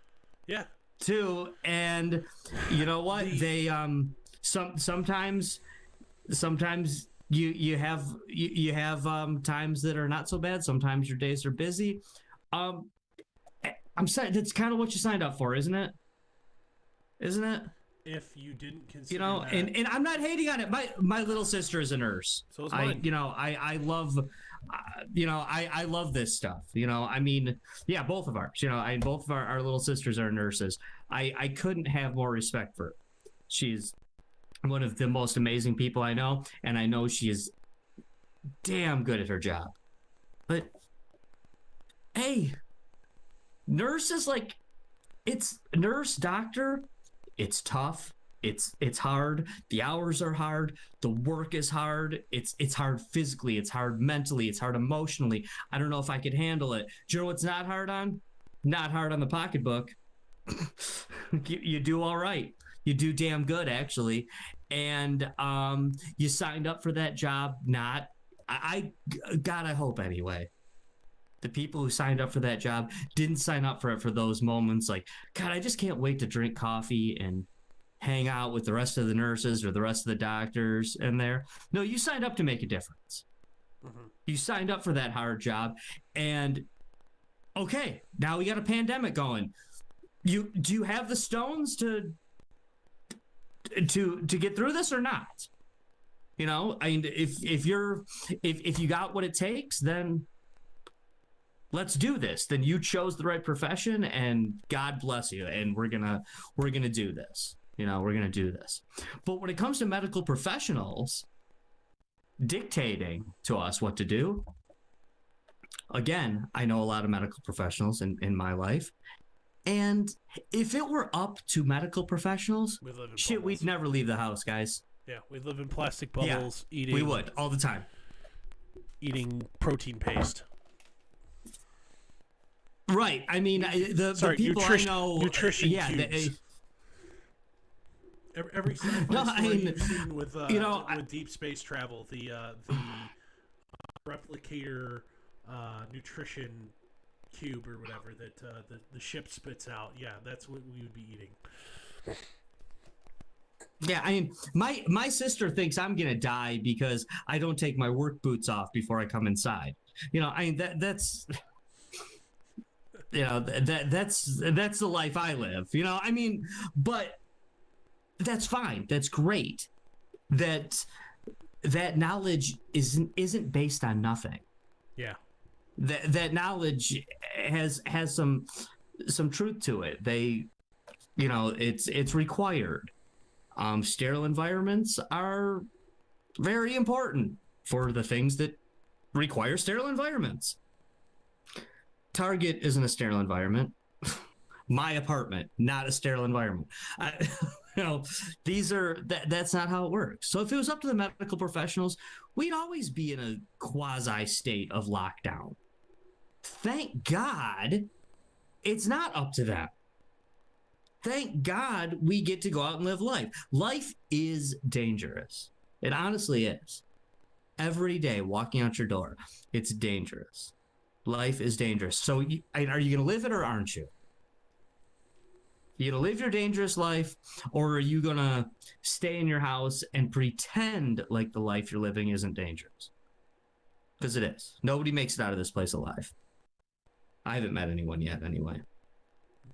Yeah. Too, and you know what? They sometimes you have times that are not so bad. Sometimes your days are busy. I'm saying that's kind of what you signed up for, isn't it? Isn't it? If you didn't consider that. and I'm not hating on it. My little sister is a nurse. So is mine. I love I love this stuff. Both of ours. Both of our little sisters are nurses. I couldn't have more respect for her. She's one of the most amazing people I know, and I know she is damn good at her job. But hey, nurse is like, it's nurse, doctor. It's tough. It's hard. The hours are hard. The work is hard. It's hard physically. It's hard mentally. It's hard emotionally. I don't know if I could handle it. Do you know what's not hard on? Not hard on the pocketbook. You do all right. You do damn good, actually. And you signed up for that job. Not, God, I hope anyway. The people who signed up for that job didn't sign up for it for those moments like, God, I just can't wait to drink coffee and hang out with the rest of the nurses or the rest of the doctors in there. No, you signed up to make a difference. Mm-hmm. You signed up for that hard job. And okay, now we got a pandemic going. Do you have the stones to get through this or not? You know, I mean, if you got what it takes, then let's do this. Then you chose the right profession, and God bless you. And we're gonna do this. You know, we're gonna do this. But when it comes to medical professionals dictating to us what to do, again, I know a lot of medical professionals in my life. And if it were up to medical professionals, shit, we'd never leave the house, guys. Yeah, we live in plastic bubbles. Yeah, we would all the time. Eating protein paste. Right. I mean, the people I know, nutrition. Yeah. Every story you've seen with with deep space travel, the replicator nutrition cube or whatever that the ship spits out. Yeah, that's what we would be eating. Yeah, I mean, my sister thinks I'm gonna die because I don't take my work boots off before I come inside. You know, I mean that's you know that's the life I live. You know, I mean, but that's fine. That's great. That knowledge isn't based on nothing. Yeah. That knowledge has some truth to it. They, you know, it's required. Sterile environments are very important for the things that require sterile environments. Target isn't a sterile environment. My apartment, not a sterile environment. That's not how it works. So if it was up to the medical professionals, we'd always be in a quasi state of lockdown. Thank God it's not up to them. Thank God we get to go out and live life. Life is dangerous. It honestly is. Every day walking out your door, it's dangerous. Life is dangerous. So are you going to live it or aren't you? You going to live your dangerous life, or are you going to stay in your house and pretend like the life you're living isn't dangerous? Because it is. Nobody makes it out of this place alive. I haven't met anyone yet anyway.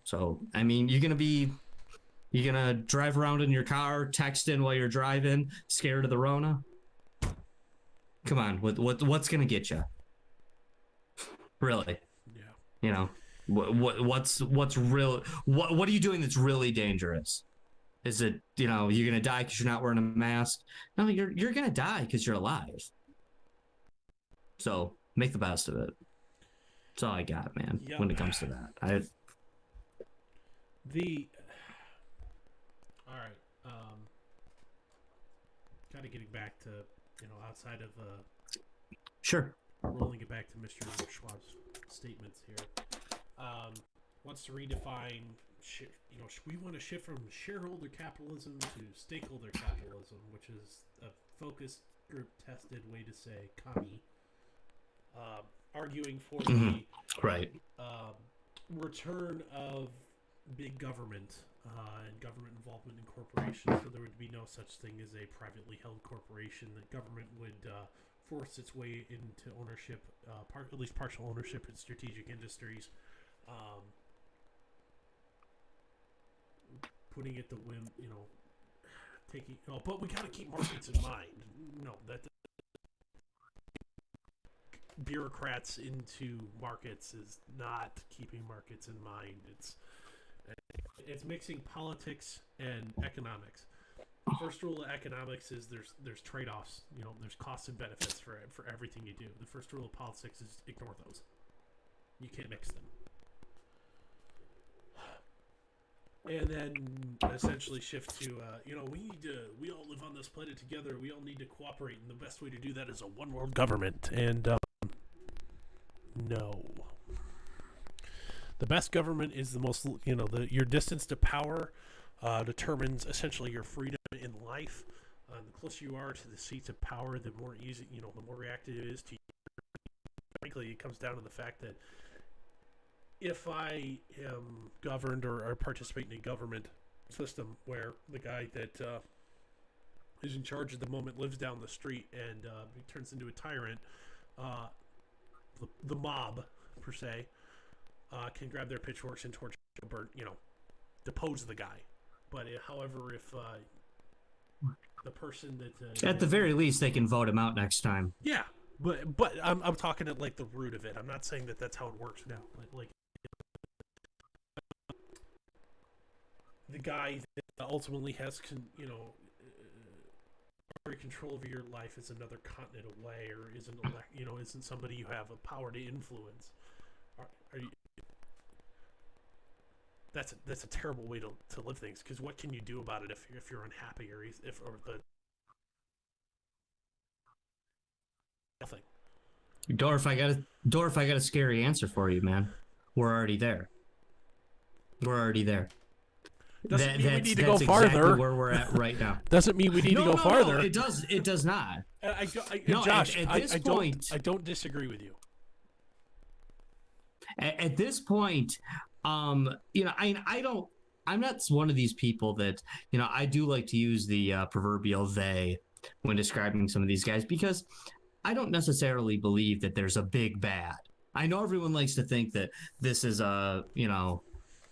So, I mean, you're going to drive around in your car, texting while you're driving, scared of the Rona? Come on, what's going to get you? Really? Yeah. You know, what's real? What are you doing that's really dangerous? Is it, you know, you're going to die because you're not wearing a mask? No, you're going to die because you're alive. So, make the best of it. That's all I got, man, when it comes to that. All right. Kind of getting back to, you know, outside of sure. Rolling it back to Mr. Schwab's statements here. Wants to redefine, you know, we want to shift from shareholder capitalism to stakeholder capitalism, which is a focus group tested way to say commie. Arguing for the right return of big government and government involvement in corporations, so there would be no such thing as a privately held corporation. That government would force its way into ownership, at least partial ownership in strategic industries, putting it the whim, you know, taking. Oh, but we got to keep markets in mind. No, that. Bureaucrats into markets is not keeping markets in mind. It's mixing politics and economics. The first rule of economics is there's trade-offs. You know, there's costs and benefits for everything you do. The first rule of politics is ignore those. You can't mix them. And then essentially shift to you know, we all live on this planet together. We all need to cooperate, and the best way to do that is a one world government. And no. The best government is the most, your distance to power determines essentially your freedom in life. The closer you are to the seats of power, the more easy, the more reactive it is to you. Frankly, it comes down to the fact that if I am governed or participate in a government system where the guy that is in charge at the moment lives down the street and he turns into a tyrant, the mob, per se, can grab their pitchforks and torch, depose the guy. But however, if the person that At the very least, they can vote him out next time. yeah, but I'm talking at like the root of it. I'm not saying that that's how it works now. Like the guy that ultimately has control over your life is another continent away, or isn't somebody you have a power to influence. Are you? That's a terrible way to live things, because what can you do about it if you're unhappy or nothing? Dorf, I got a scary answer for you, man. We're already there. Doesn't mean we need to go farther. Exactly where we're at right now. Doesn't mean we need to go farther. No, it does not. Josh, at this point, I don't disagree with you. At this point, I'm not one of these people that, I do like to use the proverbial they when describing some of these guys, because I don't necessarily believe that there's a big bad. I know everyone likes to think that this is a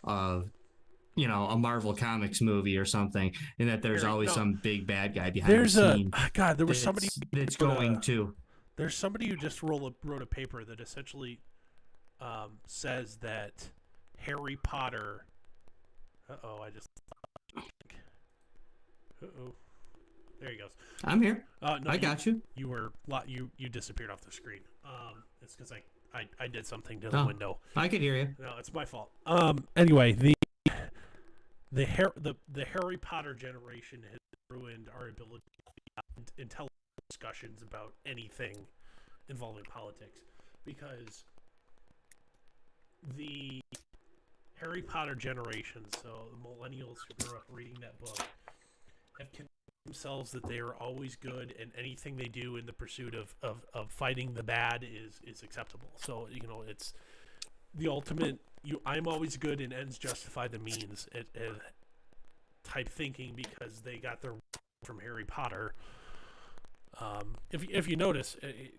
Marvel Comics movie or something, and that there's always some big bad guy behind the scene. There was somebody that's going to. There's somebody who just wrote a paper that essentially says that Harry Potter. There he goes. I'm here. No, I got you. You disappeared off the screen. It's because I did something to the window. I could hear you. No, it's my fault. Anyway, the Harry Potter generation has ruined our ability to have intelligent discussions about anything involving politics, because the Harry Potter generation, so the millennials who grew up reading that book, have convinced themselves that they are always good, and anything they do in the pursuit of fighting the bad is acceptable. So it's the ultimate I'm always good and ends justify the means type thinking, because they got their from Harry Potter. If you notice, I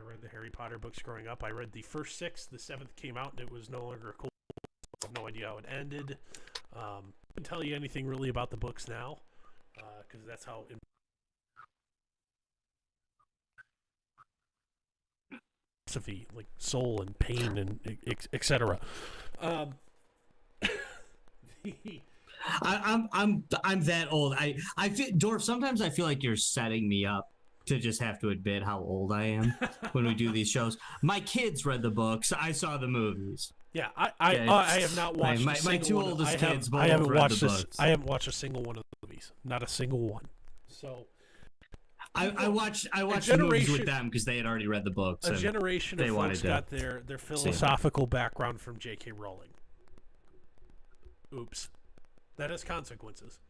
read the Harry Potter books growing up. I read the first 6. The 7th came out and it was no longer cool. I have no idea how it ended. I can't tell you anything really about the books now, because that's how philosophy, like soul and pain and etc. I'm that old. I feel, Dorf, sometimes I feel like you're setting me up to just have to admit how old I am when we do these shows. My kids read the books. I saw the movies. Yeah, I have not watched my two oldest kids. I haven't watched this. I haven't watched a single one of the movies. Not a single one. So I watched the movies with them because they had already read the books. A generation of folks got their philosophical background from J.K. Rowling. Oops, that has consequences.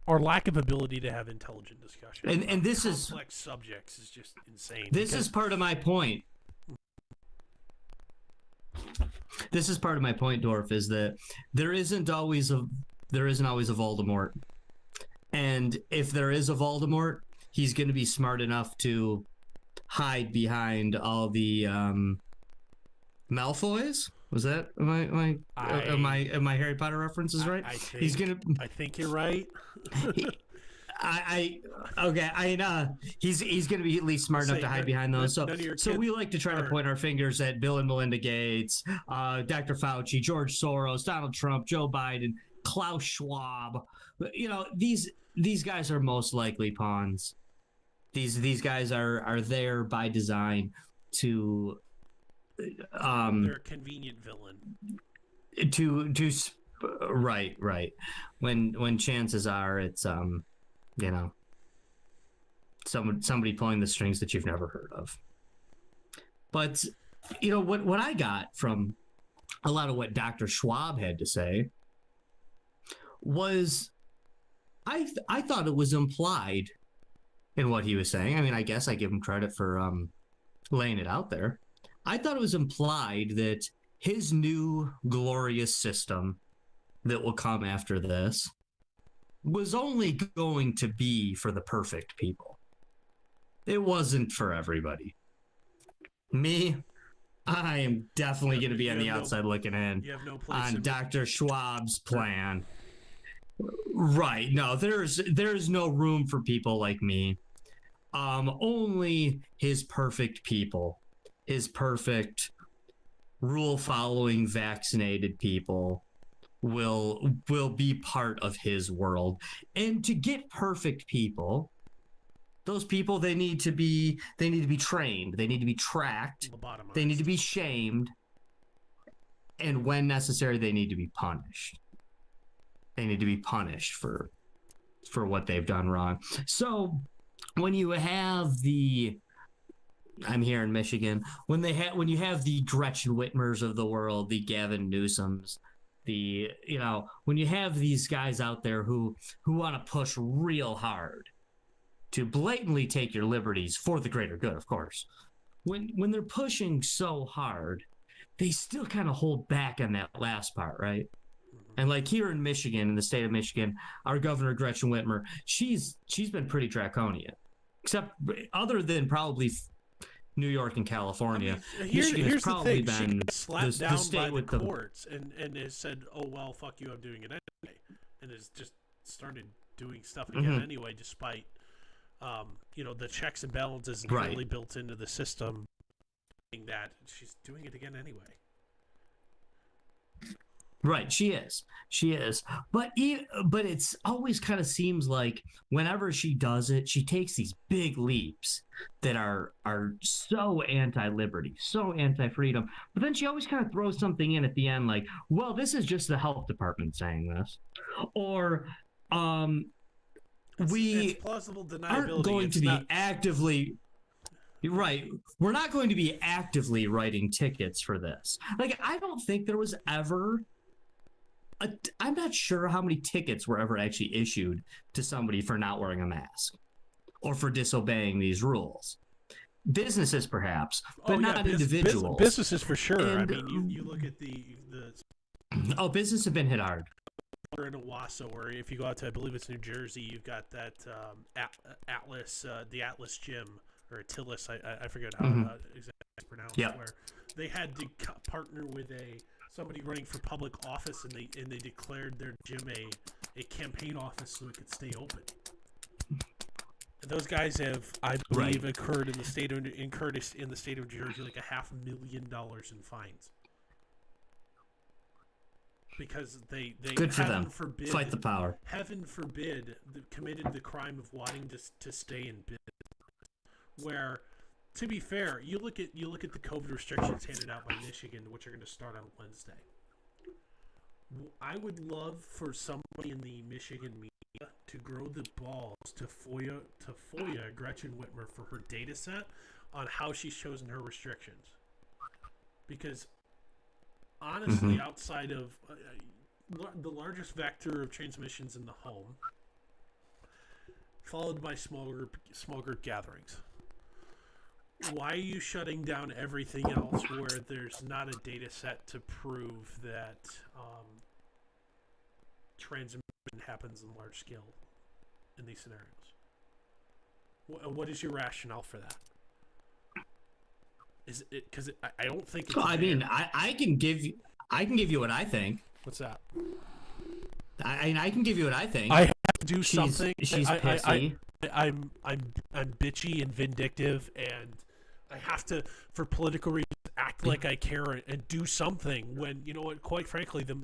Our lack of ability to have intelligent discussion and this is complex subjects is just insane. This is part of my point. This is part of my point, Dorf, is that there isn't always a Voldemort, and if there is a Voldemort, he's going to be smart enough to hide behind all the Malfoys. Was that my Harry Potter references right? He's think you're right. He's gonna be at least smart enough to hide behind those. So we like to try to point our fingers at Bill and Melinda Gates, Dr. Fauci, George Soros, Donald Trump, Joe Biden, Klaus Schwab. These guys are most likely pawns. These guys are there by design to. They're a convenient villain. Right. When chances are it's somebody pulling the strings that you've never heard of. But what I got from a lot of what Dr. Schwab had to say was I thought it was implied in what he was saying. I mean, I guess I give him credit for laying it out there. I thought it was implied that his new glorious system that will come after this was only going to be for the perfect people. It wasn't for everybody. Me, I am definitely going to be on the outside looking in on Dr. Schwab's plan. Right. No, there's no room for people like me. Only his perfect people, his perfect rule-following vaccinated people will be part of his world. And to get perfect people, those people, they need to be trained, they need to be tracked, they need to be shamed, and when necessary, they need to be punished. They need to be punished for what they've done wrong. So when you have I'm here in Michigan, when you have the Gretchen Whitmers of the world, the Gavin Newsoms, when you have these guys out there who want to push real hard to blatantly take your liberties for the greater good, of course. When they're pushing so hard, they still kind of hold back on that last part, right? And like here in Michigan, in the state of Michigan, our governor Gretchen Whitmer, she's been pretty draconian, except other than probably New York and California. I mean, Michigan has probably been slapped down by the courts and has said, "Oh well, fuck you, I'm doing it anyway," and has just started doing stuff again anyway, despite the checks and balances really built into the system. That she's doing it again anyway. Right, she is, but it's always kind of seems like whenever she does it, she takes these big leaps that are so anti-liberty, so anti-freedom. But then she always kind of throws something in at the end, like, "Well, this is just the health department saying this," or it's plausible deniability. Aren't going to be actively. Right. We're not going to be actively writing tickets for this. Like, I don't think there was ever. I'm not sure how many tickets were ever actually issued to somebody for not wearing a mask or for disobeying these rules. Businesses, perhaps, but not individuals. Businesses for sure. And, I mean, you look at the. Businesses have been hit hard. In Owasso, or if you go out to, I believe it's New Jersey, you've got that Atlas, the Atlas Gym. Or Atlas, I forget how exactly it's pronounced. Yep. Where they had to partner with somebody running for public office, and they declared their gym a campaign office so it could stay open. And those guys have, I believe, incurred in the state of New Jersey like $500,000 in fines because they good for them. Forbid, fight the power. Heaven forbid, committed the crime of wanting to stay in business. Where, to be fair, you look at the COVID restrictions handed out by Michigan, which are going to start on Wednesday. I would love for somebody in the Michigan media to grow the balls to FOIA Gretchen Whitmer for her data set on how she's chosen her restrictions. Because honestly, outside of the largest vector of transmissions in the home, followed by small group gatherings. Why are you shutting down everything else where there's not a data set to prove that transmission happens in large scale in these scenarios? What is your rationale for that? Is it because I don't think it's I mean, I can give you what I think. What's that? I can give you what I think. I have to do something. She's pissy. I'm bitchy and vindictive, and I have to, for political reasons, act like I care and do something. When you know what, quite frankly, the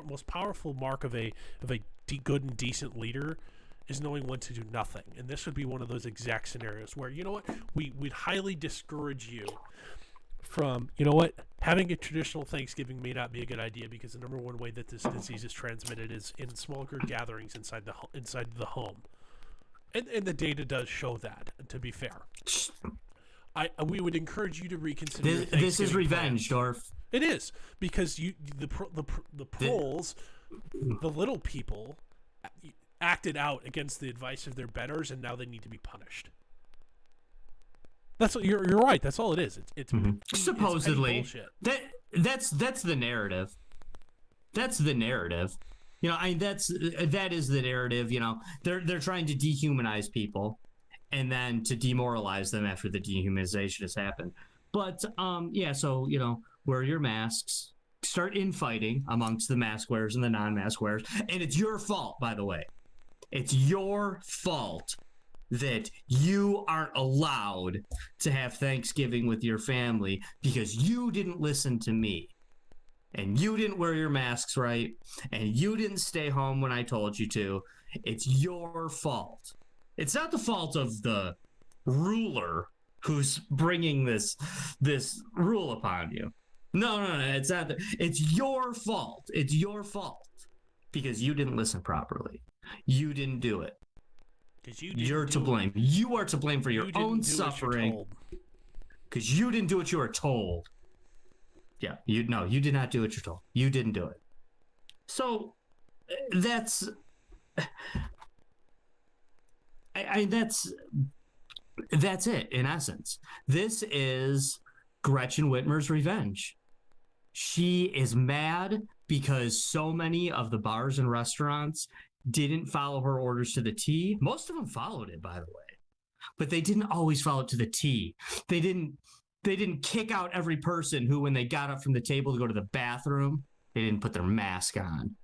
most powerful mark of a good and decent leader is knowing when to do nothing. And this would be one of those exact scenarios where, you know what, we'd highly discourage you from, you know what, having a traditional Thanksgiving may not be a good idea because the number one way that this disease is transmitted is in small group gatherings inside the home. And the data does show that. To be fair, we would encourage you to reconsider. This is revenge, Dorf. It is because the proles, the little people, acted out against the advice of their betters, and now they need to be punished. That's what, you're right. That's all it is. It's supposedly it's that's the narrative. That's the narrative. You know, that is the narrative. You know, they're trying to dehumanize people, and then to demoralize them after the dehumanization has happened. But yeah, so you know, wear your masks, start infighting amongst the mask wearers and the non-mask wearers, and it's your fault, by the way. It's your fault that you aren't allowed to have Thanksgiving with your family because you didn't listen to me. And you didn't wear your masks right, and you didn't stay home when I told you to. It's your fault. It's not the fault of the ruler who's bringing this rule upon you. No, it's not. It's your fault. It's your fault because you didn't listen properly. You didn't do it. You're to blame. You are to blame for your own suffering because you didn't do what you were told. Yeah, you did not do what you're told. You didn't do it. So that's that's it in essence. This is Gretchen Whitmer's revenge. She is mad because so many of the bars and restaurants didn't follow her orders to the T. Most of them followed it, by the way, but they didn't always follow it to the T. They didn't kick out every person who, when they got up from the table to go to the bathroom, they didn't put their mask on.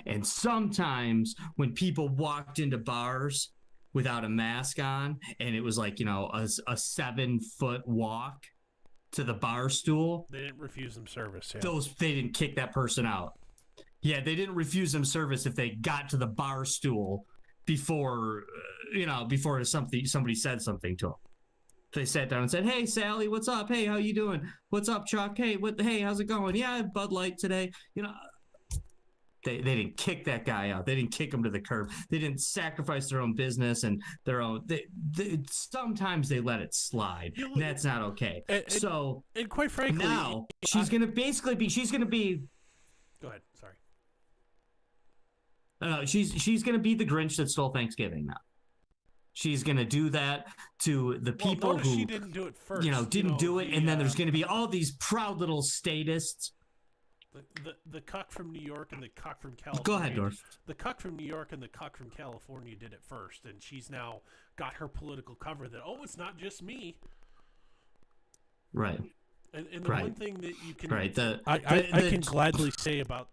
And sometimes when people walked into bars without a mask on, and it was like, you know, a 7-foot walk to the bar stool, they didn't refuse them service. Yeah. They didn't kick that person out. Yeah, they didn't refuse them service if they got to the bar stool before somebody said something to them. They sat down and said, "Hey, Sally, what's up? Hey, how you doing? What's up, Chuck? Hey, Hey, how's it going? Yeah, Bud Light today." You know, they didn't kick that guy out. They didn't kick him to the curb. They didn't sacrifice their own business and their own. Sometimes they let it slide. That's not okay. And quite frankly, now she's gonna be. Go ahead. Sorry. She's gonna be the Grinch that stole Thanksgiving now. She's gonna do that to the people who she didn't do it first. Didn't do it, and then there's gonna be all these proud little statists. The cuck from New York and the cuck from California. Go ahead, Dorf. The cuck from New York and the cuck from California did it first, and she's now got her political cover that it's not just me. Right. And the one thing that you can I can gladly say about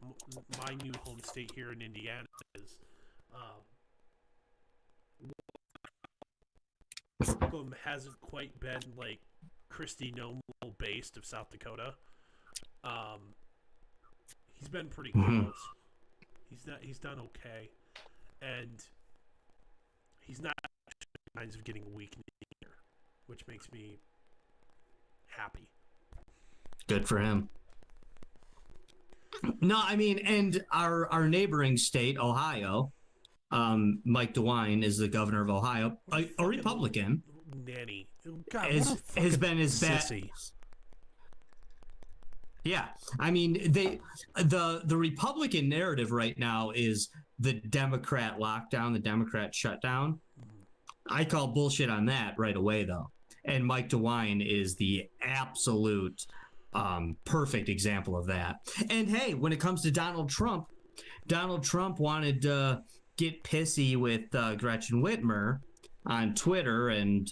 my new home state here in Indiana is Welcome hasn't quite been like Kristi Noem based of South Dakota. He's been pretty close. He's done okay, and he's not signs of getting weak here, which makes me happy. Good for him. No, I mean, and our neighboring state, Ohio, Mike DeWine is the governor of Ohio, a Republican. Nanny. God, has been his sissy. Yeah, I mean, the Republican narrative right now is the Democrat lockdown, the Democrat shutdown. I call bullshit on that right away, though. And Mike DeWine is the absolute perfect example of that. And hey, when it comes to Donald Trump wanted to get pissy with Gretchen Whitmer on Twitter and,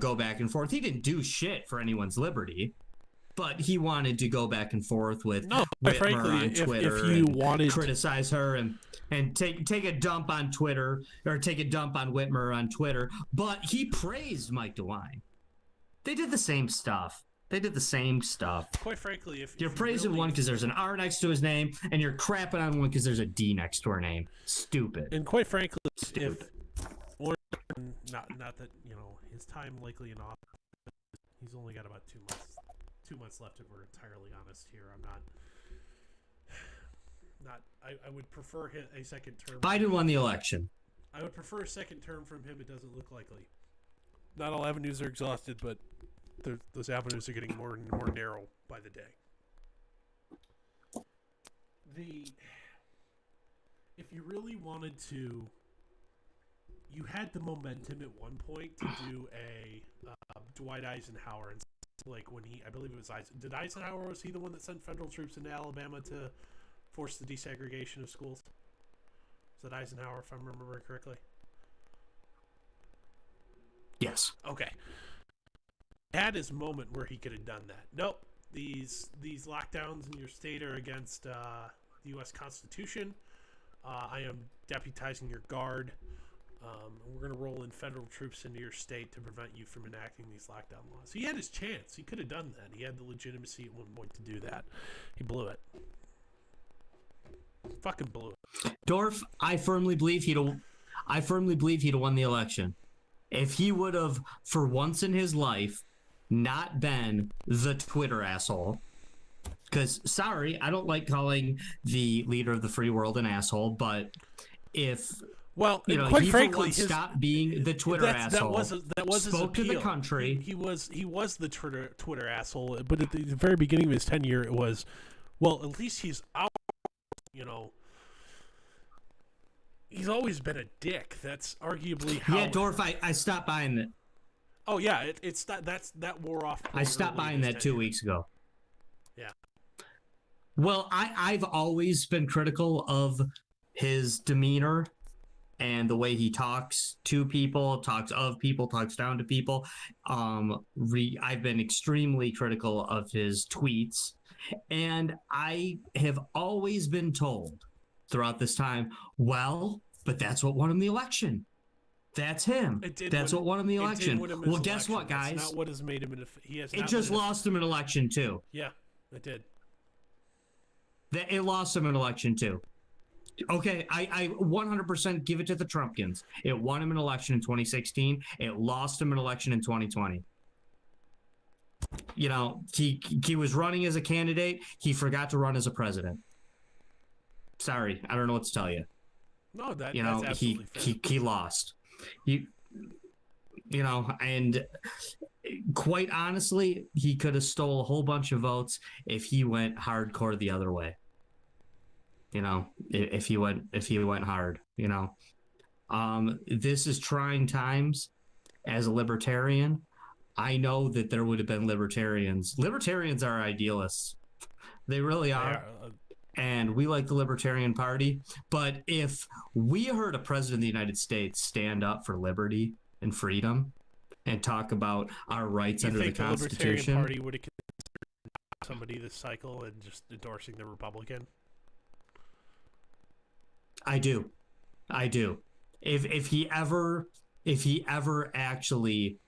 go back and forth. He didn't do shit for anyone's liberty, but he wanted to go back and forth with Whitmer frankly, on Twitter if you wanted to criticize her and take a dump on Twitter, or take a dump on Whitmer on Twitter. But he praised Mike DeWine. They did the same stuff. Quite frankly, if you're praising one because there's an R next to his name, and you're crapping on one because there's a D next to her name. Stupid. And quite frankly, not that his time likely in office, he's only got about 2 months. 2 months left, if we're entirely honest here. I'm not. I would prefer a second term. Biden won the election. I would prefer a second term from him. It doesn't look likely. Not all avenues are exhausted, but those avenues are getting more and more narrow by the day. If you really wanted to, you had the momentum at one point to do a Dwight Eisenhower, and like when I believe it was Eisenhower, was he the one that sent federal troops into Alabama to force the desegregation of schools? Was that Eisenhower, if I remember correctly? Yes. Okay. Had his moment where he could have done that. Nope. These lockdowns in your state are against the U.S. Constitution. I am deputizing your guard. We're going to roll in federal troops into your state to prevent you from enacting these lockdown laws. He had his chance. He could have done that. He had the legitimacy at one point to do that. He blew it. Fucking blew it. Dorf, I firmly believe he'd have won the election. If he would have, for once in his life, not been the Twitter asshole. Because, sorry, I don't like calling the leader of the free world an asshole, but if... Well, quite frankly, stopped being the Twitter asshole. That was spoke his appeal. To the country. He was the Twitter asshole, but at the very beginning of his tenure, it was, well, at least he's out. He's always been a dick. That's arguably how. Yeah, Dorf, I stopped buying it. Oh yeah, that wore off. I stopped buying that 2 weeks ago. Yeah. Well, I've always been critical of his demeanor and the way he talks to people, talks of people, talks down to people. I've been extremely critical of his tweets, and I have always been told throughout this time, well, but that's what won him the election. That's him. That's what won him the election. Well, guess what, guys? That's not what has made him it just lost him an election too. Yeah, it did. It lost him an election too. Okay, I 100% give it to the Trumpkins. It won him an election in 2016. It lost him an election in 2020. He was running as a candidate. He forgot to run as a president. Sorry, I don't know what to tell you. No, that's absolutely fair. He lost. And quite honestly, he could have stole a whole bunch of votes if he went hardcore the other way. If he went hard, this is trying times. As a libertarian, I know that there would have been libertarians. Libertarians are idealists. They really are. And we like the Libertarian Party. But if we heard a president of the United States stand up for liberty and freedom and talk about our rights under the Constitution. The Libertarian Party would have considered somebody this cycle and just endorsing the Republican? I do. If he ever actually,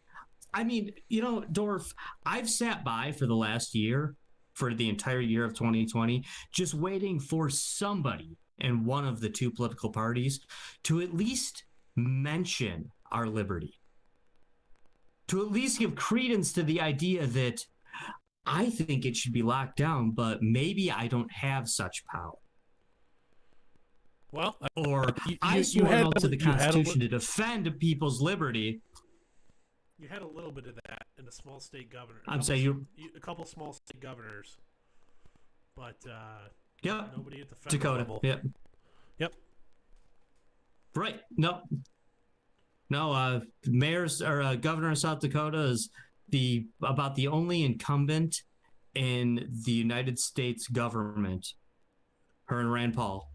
Dorf, I've sat by for the last year, for the entire year of 2020, just waiting for somebody in one of the two political parties to at least mention our liberty, to at least give credence to the idea that I think it should be locked down, but maybe I don't have such power. Well, or I swore an oath to the Constitution to defend people's liberty. You had a little bit of that in a small state governor. I'm saying a couple small state governors, but nobody at the federal Dakota. level. Yep. Right. No. Mayor's or governor of South Dakota is about the only incumbent in the United States government. Her and Rand Paul,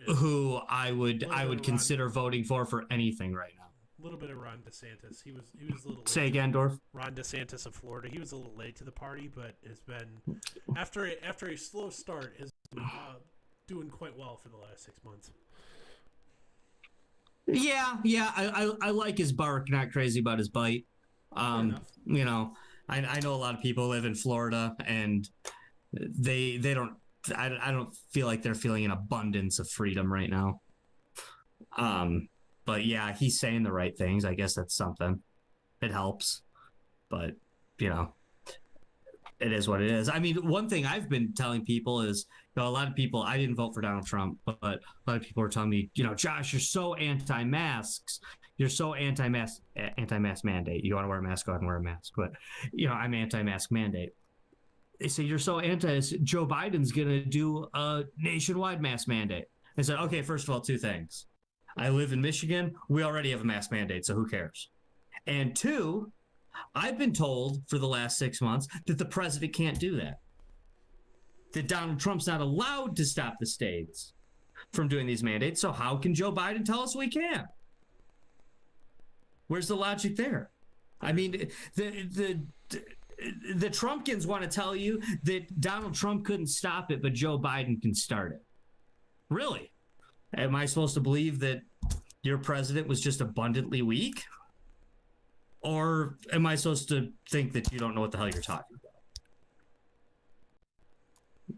who I would consider voting for anything right now. A little bit of Ron DeSantis. He was a little late. Say again, Dorf. Ron DeSantis of Florida. He was a little late to the party, but has been after a slow start has been doing quite well for the last 6 months. Yeah. I like his bark. Not crazy about his bite. I know a lot of people live in Florida, and they don't. I don't feel like they're feeling an abundance of freedom right now. But yeah, he's saying the right things. I guess that's something. It helps. But, it is what it is. I mean, one thing I've been telling people is, a lot of people, I didn't vote for Donald Trump, but a lot of people are telling me, Josh, you're so anti-masks. You're so anti-mask mandate. You want to wear a mask, go ahead and wear a mask. But, I'm anti-mask mandate. They say, you're so anti, Joe Biden's going to do a nationwide mask mandate. I said, okay, first of all, two things. I live in Michigan. We already have a mask mandate, so who cares? And two, I've been told for the last 6 months that the president can't do that. That Donald Trump's not allowed to stop the states from doing these mandates. So how can Joe Biden tell us we can? Where's the logic there? I mean, the Trumpkins want to tell you that Donald Trump couldn't stop it, but Joe Biden can start it. Really? Am I supposed to believe that your president was just abundantly weak? Or am I supposed to think that you don't know what the hell you're talking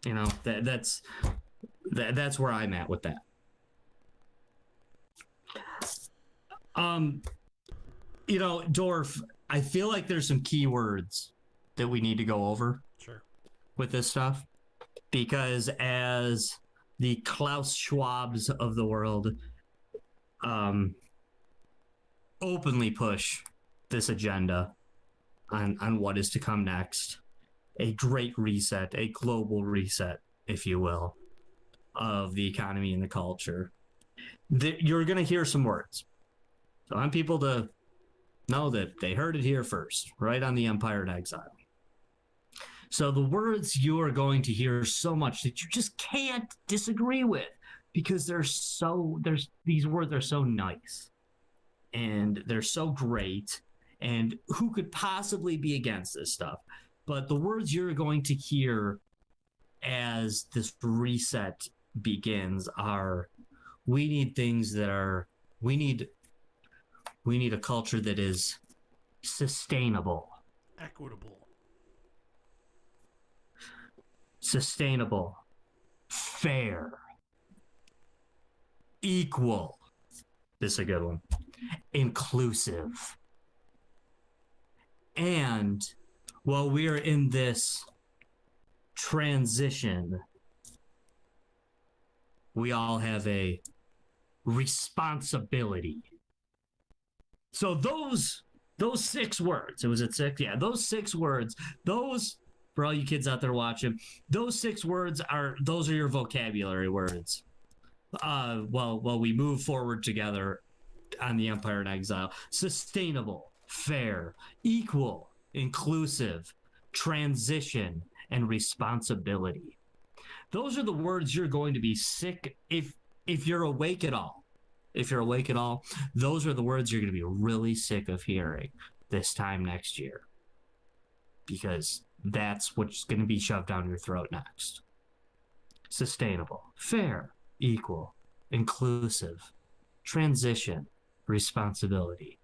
about? That's where I'm at with that. Dorf, I feel like there's some key words that we need to go over. Sure. With this stuff, because as the Klaus Schwabs of the world openly push this agenda on what is to come next, a great reset, a global reset, if you will, of the economy and the culture, you're going to hear some words. So I want people to know that they heard it here first, right on the Empire in Exile. So the words you are going to hear so much that you just can't disagree with, because these words are so nice and they're so great, and who could possibly be against this stuff? But the words you're going to hear as this reset begins are, we need a culture that is sustainable, fair, equal. This is a good one. Inclusive. And while we are in this transition, we all have a responsibility. So those 6 words, was it 6? Yeah, those 6 words, for all you kids out there watching, those 6 words are your vocabulary words. While we move forward together on the Empire in Exile. Sustainable, fair, equal, inclusive, transition, and responsibility. Those are the words you're going to be sick if you're awake at all. If you're awake at all, those are the words you're going to be really sick of hearing this time next year. Because that's what's going to be shoved down your throat next. Sustainable, fair, equal, inclusive, transition, responsibility.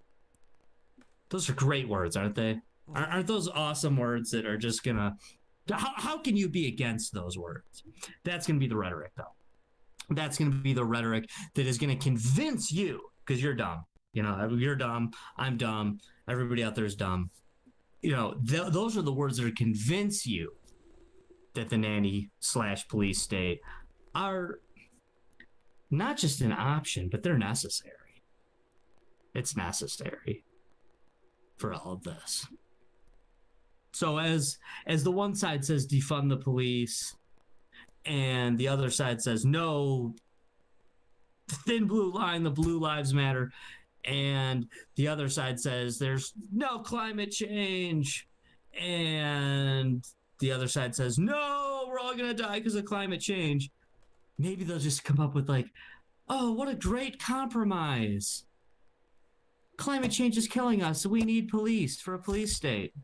Those are great words, aren't they? Aren't those awesome words that are just going to... How can you be against those words? That's going to be the rhetoric, though. That's going to be the rhetoric that is going to convince you, because you're dumb. You're dumb. I'm dumb. Everybody out there is dumb. Those are the words that are convince you that the nanny/police state are not just an option, but they're necessary. It's necessary for all of this. So as the one side says defund the police, and the other side says no, the thin blue line, the blue lives matter, and the other side says there's no climate change, and the other side says no, we're all gonna die because of climate change, maybe they'll just come up with like, oh, what a great compromise. Climate change is killing us, so we need police for a police state.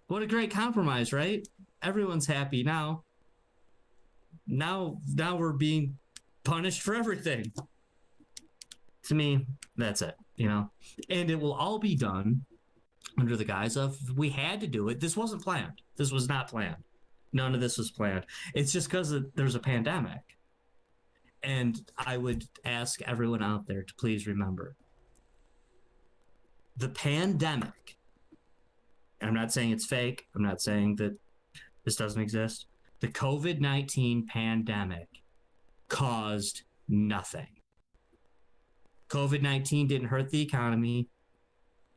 What a great compromise, right? Everyone's happy now. Now we're being punished for everything. To me, that's it, And it will all be done under the guise of, we had to do it. This wasn't planned. This was not planned. None of this was planned. It's just because there's a pandemic. And I would ask everyone out there to please remember, the pandemic I'm not saying it's fake. I'm not saying that this doesn't exist. The COVID-19 pandemic caused nothing. COVID-19 didn't hurt the economy.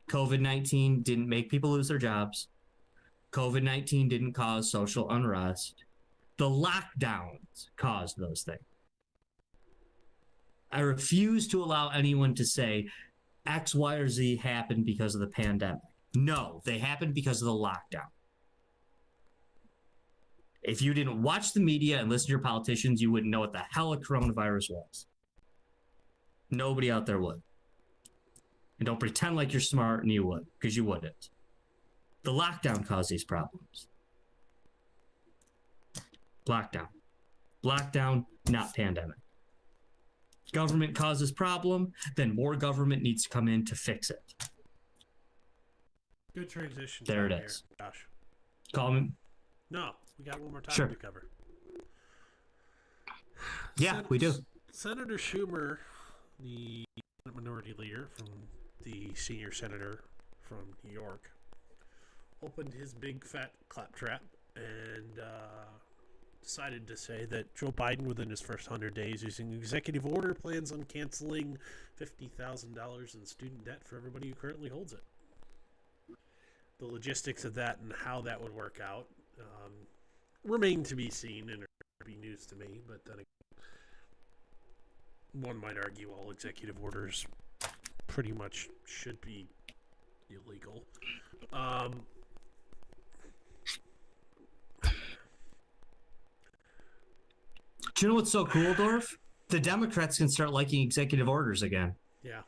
COVID-19 didn't make people lose their jobs. COVID-19 didn't cause social unrest. The lockdowns caused those things. I refuse to allow anyone to say X, Y, or Z happened because of the pandemic. No, they happened because of the lockdown. If you didn't watch the media and listen to your politicians, you wouldn't know what the hell a coronavirus was. Nobody out there would. And don't pretend like you're smart and you would, because you wouldn't. The lockdown caused these problems. Lockdown. Lockdown, not pandemic. Government causes problem, then more government needs to come in to fix it. Good transition. There it is. Josh. Call me. No, we got one more topic Sure. to cover. Yeah, we do. Senator Schumer, the minority leader from the senior senator from New York, opened his big fat claptrap and decided to say that Joe Biden, within his first 100 days, using executive order, plans on canceling $50,000 in student debt for everybody who currently holds it. The logistics of that and how that would work out remain to be seen and be news to me, but then one might argue all executive orders pretty much should be illegal. Do you know what's so cool, Dorf? The Democrats can start liking executive orders again. Yeah.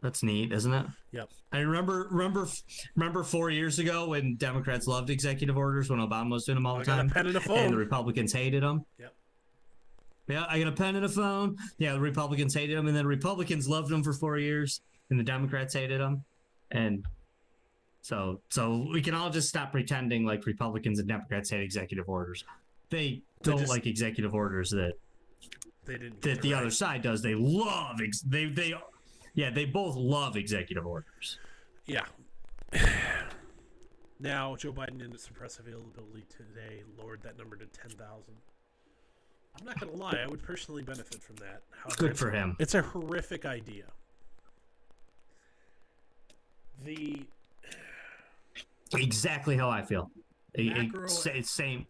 That's neat, isn't it? Yep. I remember 4 years ago when Democrats loved executive orders when Obama was doing them all the I got time. a pen and a phone. And the Republicans hated them. Yep. Yeah, I got a pen and a phone. Yeah, the Republicans hated them, and then Republicans loved them for 4 years, and the Democrats hated them. And so we can all just stop pretending like Republicans and Democrats hate executive orders. They don't like executive orders that they didn't that the other side does. They love they both love executive orders. Yeah. Now, Joe Biden, in its suppress availability today, lowered that number to 10,000. I'm not going to lie, I would personally benefit from that. However, Good for him. It's a horrific idea. Exactly how I feel. Macro- Same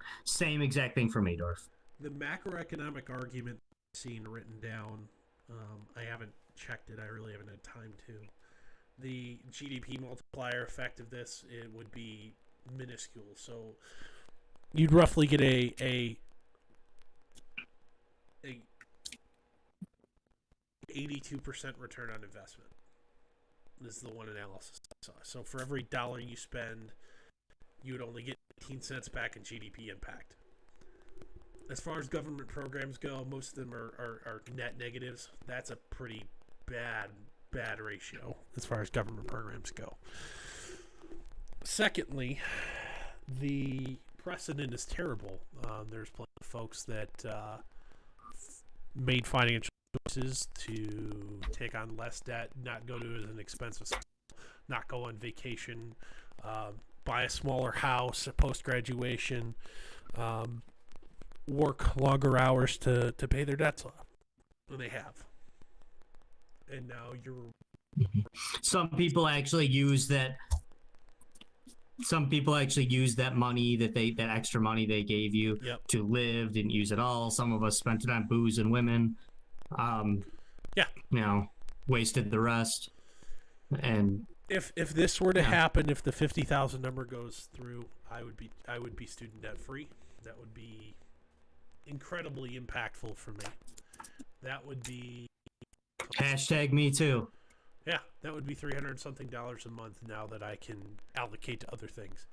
exact thing for me, Dorf. The macroeconomic argument seen written down, I haven't checked it. I really haven't had time to. The GDP multiplier effect of this, it would be minuscule. So you'd roughly get a 82% return on investment. This is the one analysis I saw. So for every dollar you spend, you would only get 18 cents back in GDP impact. As far as government programs go, most of them are net negatives. That's a pretty bad ratio as far as government programs go. Secondly, the precedent is terrible. There's plenty of folks that made financial choices to take on less debt, not go to an expensive school, not go on vacation, buy a smaller house post-graduation, work longer hours to pay their debts off. And they have. And now Some people actually use that. Some people actually use that money that extra money they gave you to live, didn't use it all. Some of us spent it on booze and women. Wasted the rest. And if this were to happen, if the 50,000 number goes through, I would be student debt free. That would be incredibly impactful for me. That would be #me too. Yeah, that would be $300 something a month now that I can allocate to other things.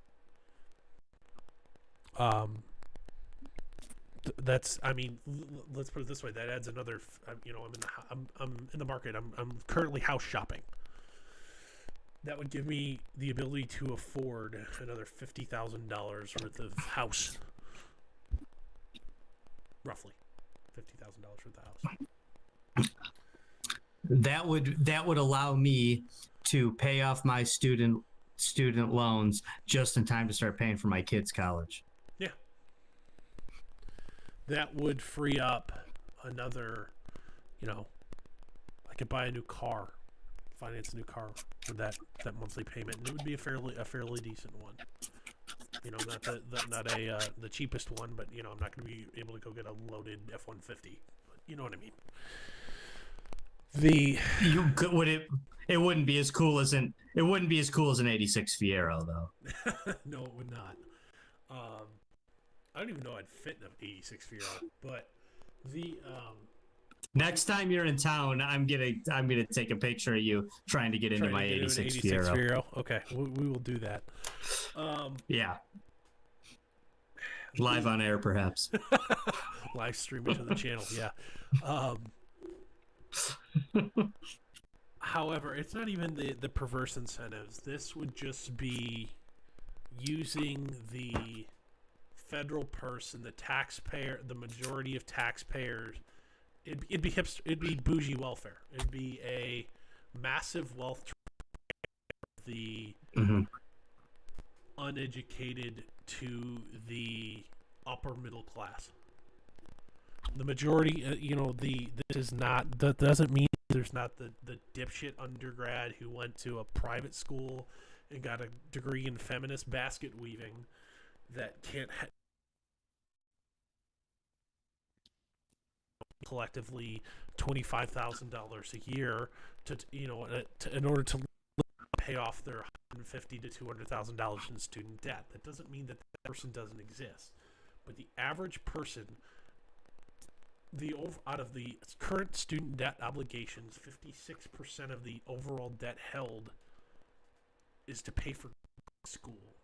Let's put it this way. That adds another. I'm in the market. I'm currently house shopping. That would give me the ability to afford another $50,000 worth of house. Roughly, $50,000 worth of house. That would allow me to pay off my student student loans just in time to start paying for my kids' college. Yeah. That would free up another, I could buy a new car, finance a new car for that monthly payment, and it would be a fairly decent one. Not the cheapest one, but I'm not going to be able to go get a loaded F-150. You know what I mean? It wouldn't be as cool as an 86 Fiero though. No, it would not. I don't even know I'd fit in an 86 Fiero, but next time you're in town, I'm gonna take a picture of you trying to get into my 86 Fiero. Okay, we will do that. Yeah. Live on air, perhaps. Live stream it to the channel, yeah. However, it's not even the perverse incentives. This would just be using the federal purse and the taxpayer, the majority of taxpayers. It'd be hipster. It'd be bougie welfare. It'd be a massive wealth transfer, the uneducated to the upper middle class. The majority, this is not. That doesn't mean there's not the dipshit undergrad who went to a private school and got a degree in feminist basket weaving that can't collectively $25,000 a year in order to pay off their $150,000 to $200,000 in student debt. That doesn't mean that person doesn't exist, but the average person, out of the current student debt obligations, 56% of the overall debt held is to pay for school.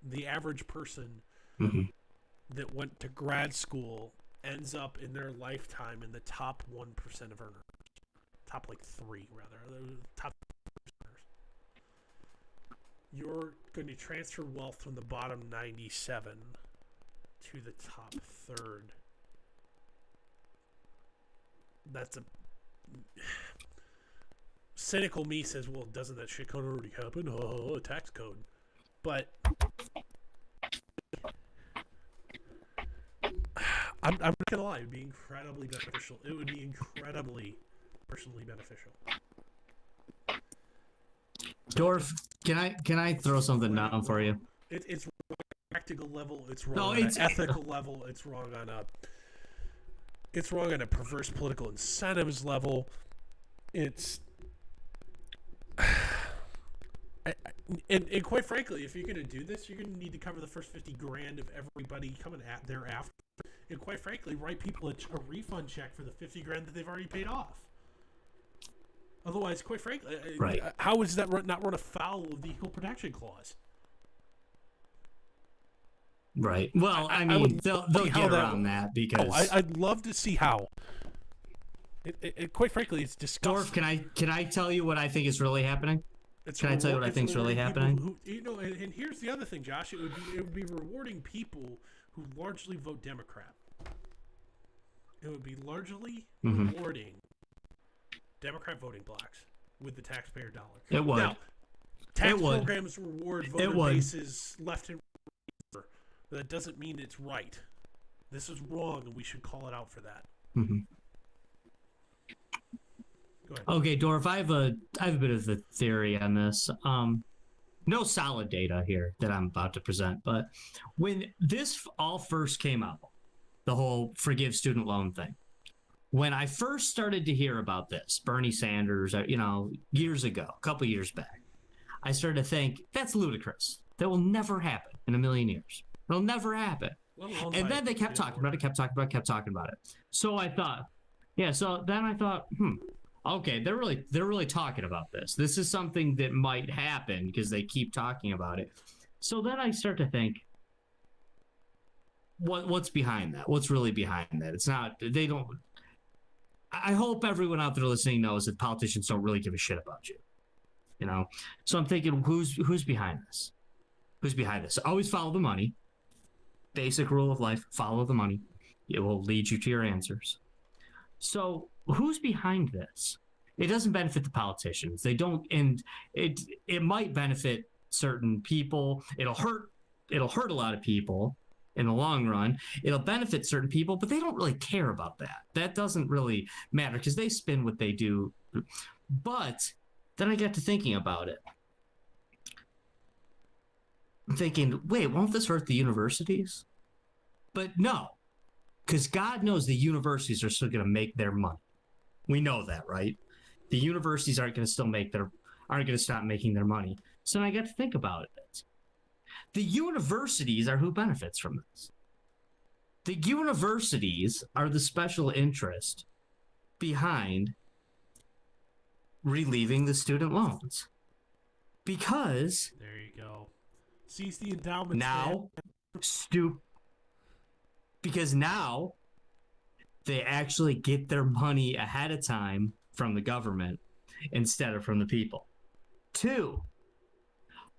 The average person that went to grad school ends up in their lifetime in the top 1% of earners. Top 3 rather. Top earners. You're going to transfer wealth from the bottom 97 to the top third. That's a cynical me says, well, doesn't that shit code already happen? Oh, tax code. But I'm not gonna lie, it would be incredibly beneficial. It would be incredibly personally beneficial. Dorf, can I throw something down for you? It's wrong on a practical level. It's wrong on an ethical level. It's wrong on a perverse political incentives level. It's and quite frankly, if you're going to do this, you're going to need to cover the first $50,000 of everybody coming at thereafter. And quite frankly, write people a refund check for the $50,000 that they've already paid off. Otherwise, quite frankly, right. How is that not run afoul of the Equal Protection Clause? Right. Well, I mean, they'll get around that because I'd love to see how. It quite frankly, it's disgusting. Dorf, can I tell you what I think is really happening? Can I tell you what I think is really happening? And here's the other thing, Josh. It would be rewarding people who largely vote Democrat. It would be largely rewarding Democrat voting blocks with the taxpayer dollar. It would. Now, tax programs reward voter bases left and right. But that doesn't mean it's right. This is wrong, and we should call it out for that. Go ahead. Okay, Dorf, I have a bit of a theory on this. No solid data here that I'm about to present, but when this all first came out, the whole forgive student loan thing, when I first started to hear about this, Bernie Sanders, years ago, a couple years back, I started to think that's ludicrous. That will never happen in a million years. It'll never happen. And then they kept talking about it. So I thought, okay, they're really talking about this. This is something that might happen because they keep talking about it. So then I start to think, what's behind that? What's really behind that? It's not. They don't. I hope everyone out there listening knows that politicians don't really give a shit about you. So I'm thinking, who's behind this? Who's behind this? Always follow the money. Basic rule of life: follow the money. It will lead you to your answers. So who's behind this? It doesn't benefit the politicians. They don't, and it might benefit certain people. It'll hurt a lot of people in the long run. It'll benefit certain people, but they don't really care about that. That doesn't really matter because they spin what they do. But then I got to thinking about it. I'm thinking, wait, won't this hurt the universities? But no, because God knows the universities are still going to make their money. We know that, right? The universities aren't going to stop making their money. So I got to think about it. The universities are who benefits from this. The universities are the special interest behind relieving the student loans. Because there you go. Seize the endowment. Now, because now they actually get their money ahead of time from the government instead of from the people. 2,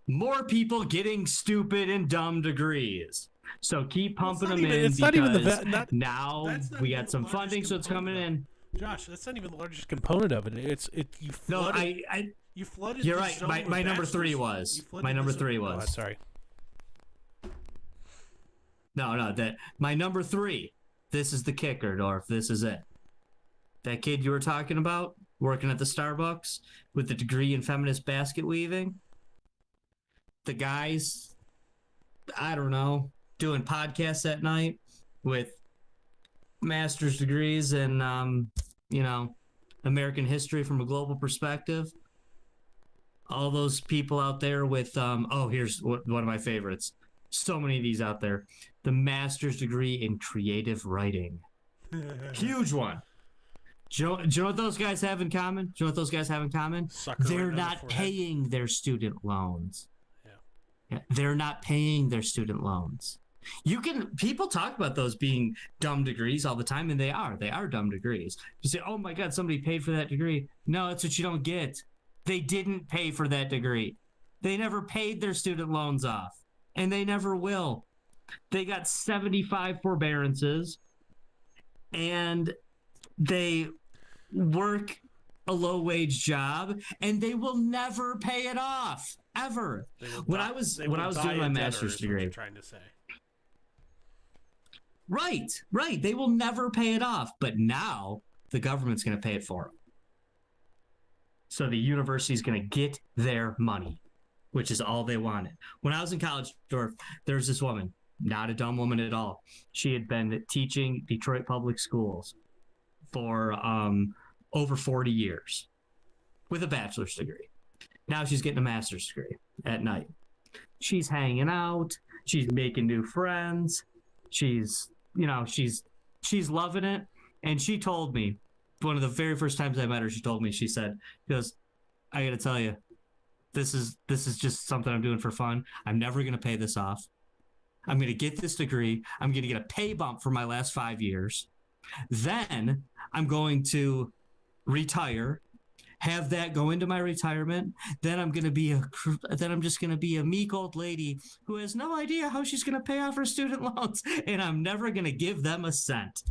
more people getting stupid and dumb degrees. So keep pumping them in because now we got some funding, so it's coming in. Josh, that's not even the largest component of it. You flooded. You flooded. You're right. My number 3 was. My number 3 was. Oh, sorry. No. My number 3. This is the kicker, Dorf. This is it. That kid you were talking about, working at the Starbucks with the degree in feminist basket weaving. The guys, I don't know, doing podcasts at night with master's degrees in, American history from a global perspective. All those people out there with, here's one of my favorites. So many of these out there. The master's degree in creative writing. Huge one. Do you know what those guys have in common? They're not paying their student loans. Yeah. They're not paying their student loans. People talk about those being dumb degrees all the time, and they are dumb degrees. You say, oh my God, somebody paid for that degree. No, that's what you don't get. They didn't pay for that degree. They never paid their student loans off, and they never will. They got 75 forbearances, and they work a low-wage job, and they will never pay it off ever. When I was doing my master's degree, trying to say. Right. They will never pay it off, but now the government's going to pay it for them. So the university's going to get their money, which is all they wanted. When I was in college, there was this woman, not a dumb woman at all. She had been teaching Detroit public schools for over 40 years with a bachelor's degree. Now she's getting a master's degree at night. She's hanging out. She's making new friends. She's loving it. And she told me, one of the very first times I met her, she goes, I got to tell you, this is just something I'm doing for fun. I'm never going to pay this off. I'm going to get this degree. I'm going to get a pay bump for my last 5 years. Then I'm going to retire, have that go into my retirement. Then I'm just going to be a meek old lady who has no idea how she's going to pay off her student loans, and I'm never going to give them a cent.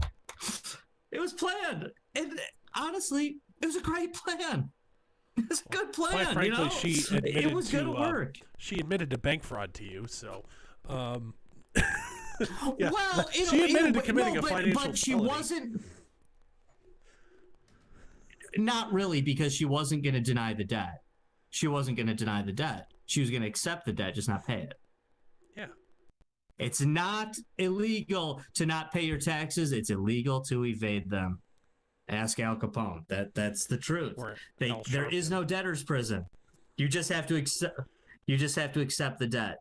It was planned. And honestly, it was a great plan. It was a good plan. Quite frankly, it was going to work. She admitted to bank fraud to you, so. Yeah. Well, she admitted to committing a financial but she felony. wasn't. Not really, because she wasn't going to deny the debt. She wasn't going to deny the debt. She was going to accept the debt, just not pay it. Yeah. It's not illegal to not pay your taxes. It's illegal to evade them. Ask Al Capone. That's the truth. There is no debtor's prison. You just have to accept. You just have to accept the debt.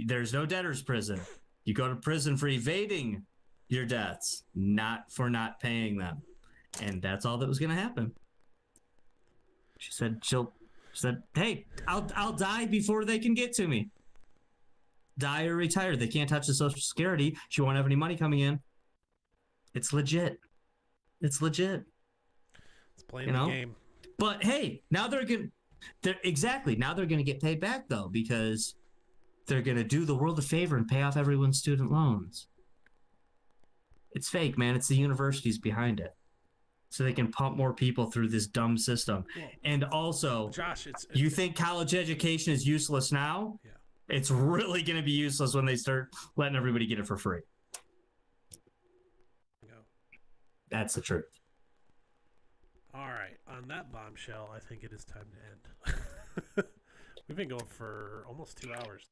There's no debtor's prison. You go to prison for evading your debts, not for not paying them. And that's all that was going to happen. She said, hey, I'll die before they can get to me. Die or retire. They can't touch the Social Security. She won't have any money coming in. It's legit. It's playing the game. But hey, now they're going to get paid back, though, because they're going to do the world a favor and pay off everyone's student loans. It's fake, man. It's the universities behind it. so they can pump more people through this dumb system. Well, And also, Josh, you think college education is useless now? Yeah. It's really going to be useless when they start letting everybody get it for free. That's the truth. All right. On that bombshell, I think it is time to end. We've been going for almost 2 hours.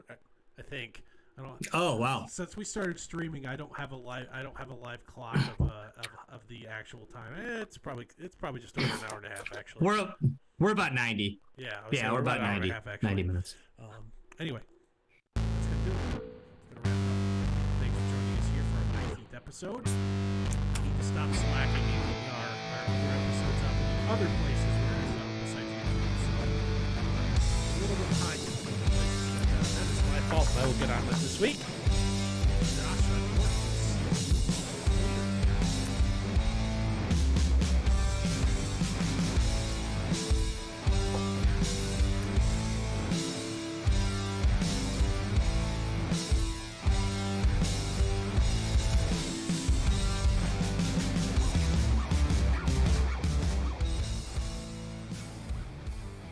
I think. I don't. Oh wow! Since we started streaming, I don't have a live clock of the actual time. It's probably just over an hour and a half actually. We're about 90. Yeah. We're about 90. Half, 90 minutes. Anyway, that's gonna do it. That's gonna wrap up. Thanks for joining us here for our 19th episode. We need to stop slacking in our other episodes up in other places where it's not besides YouTube. So a little bit behind in places, but that is my fault. I will get on with this week.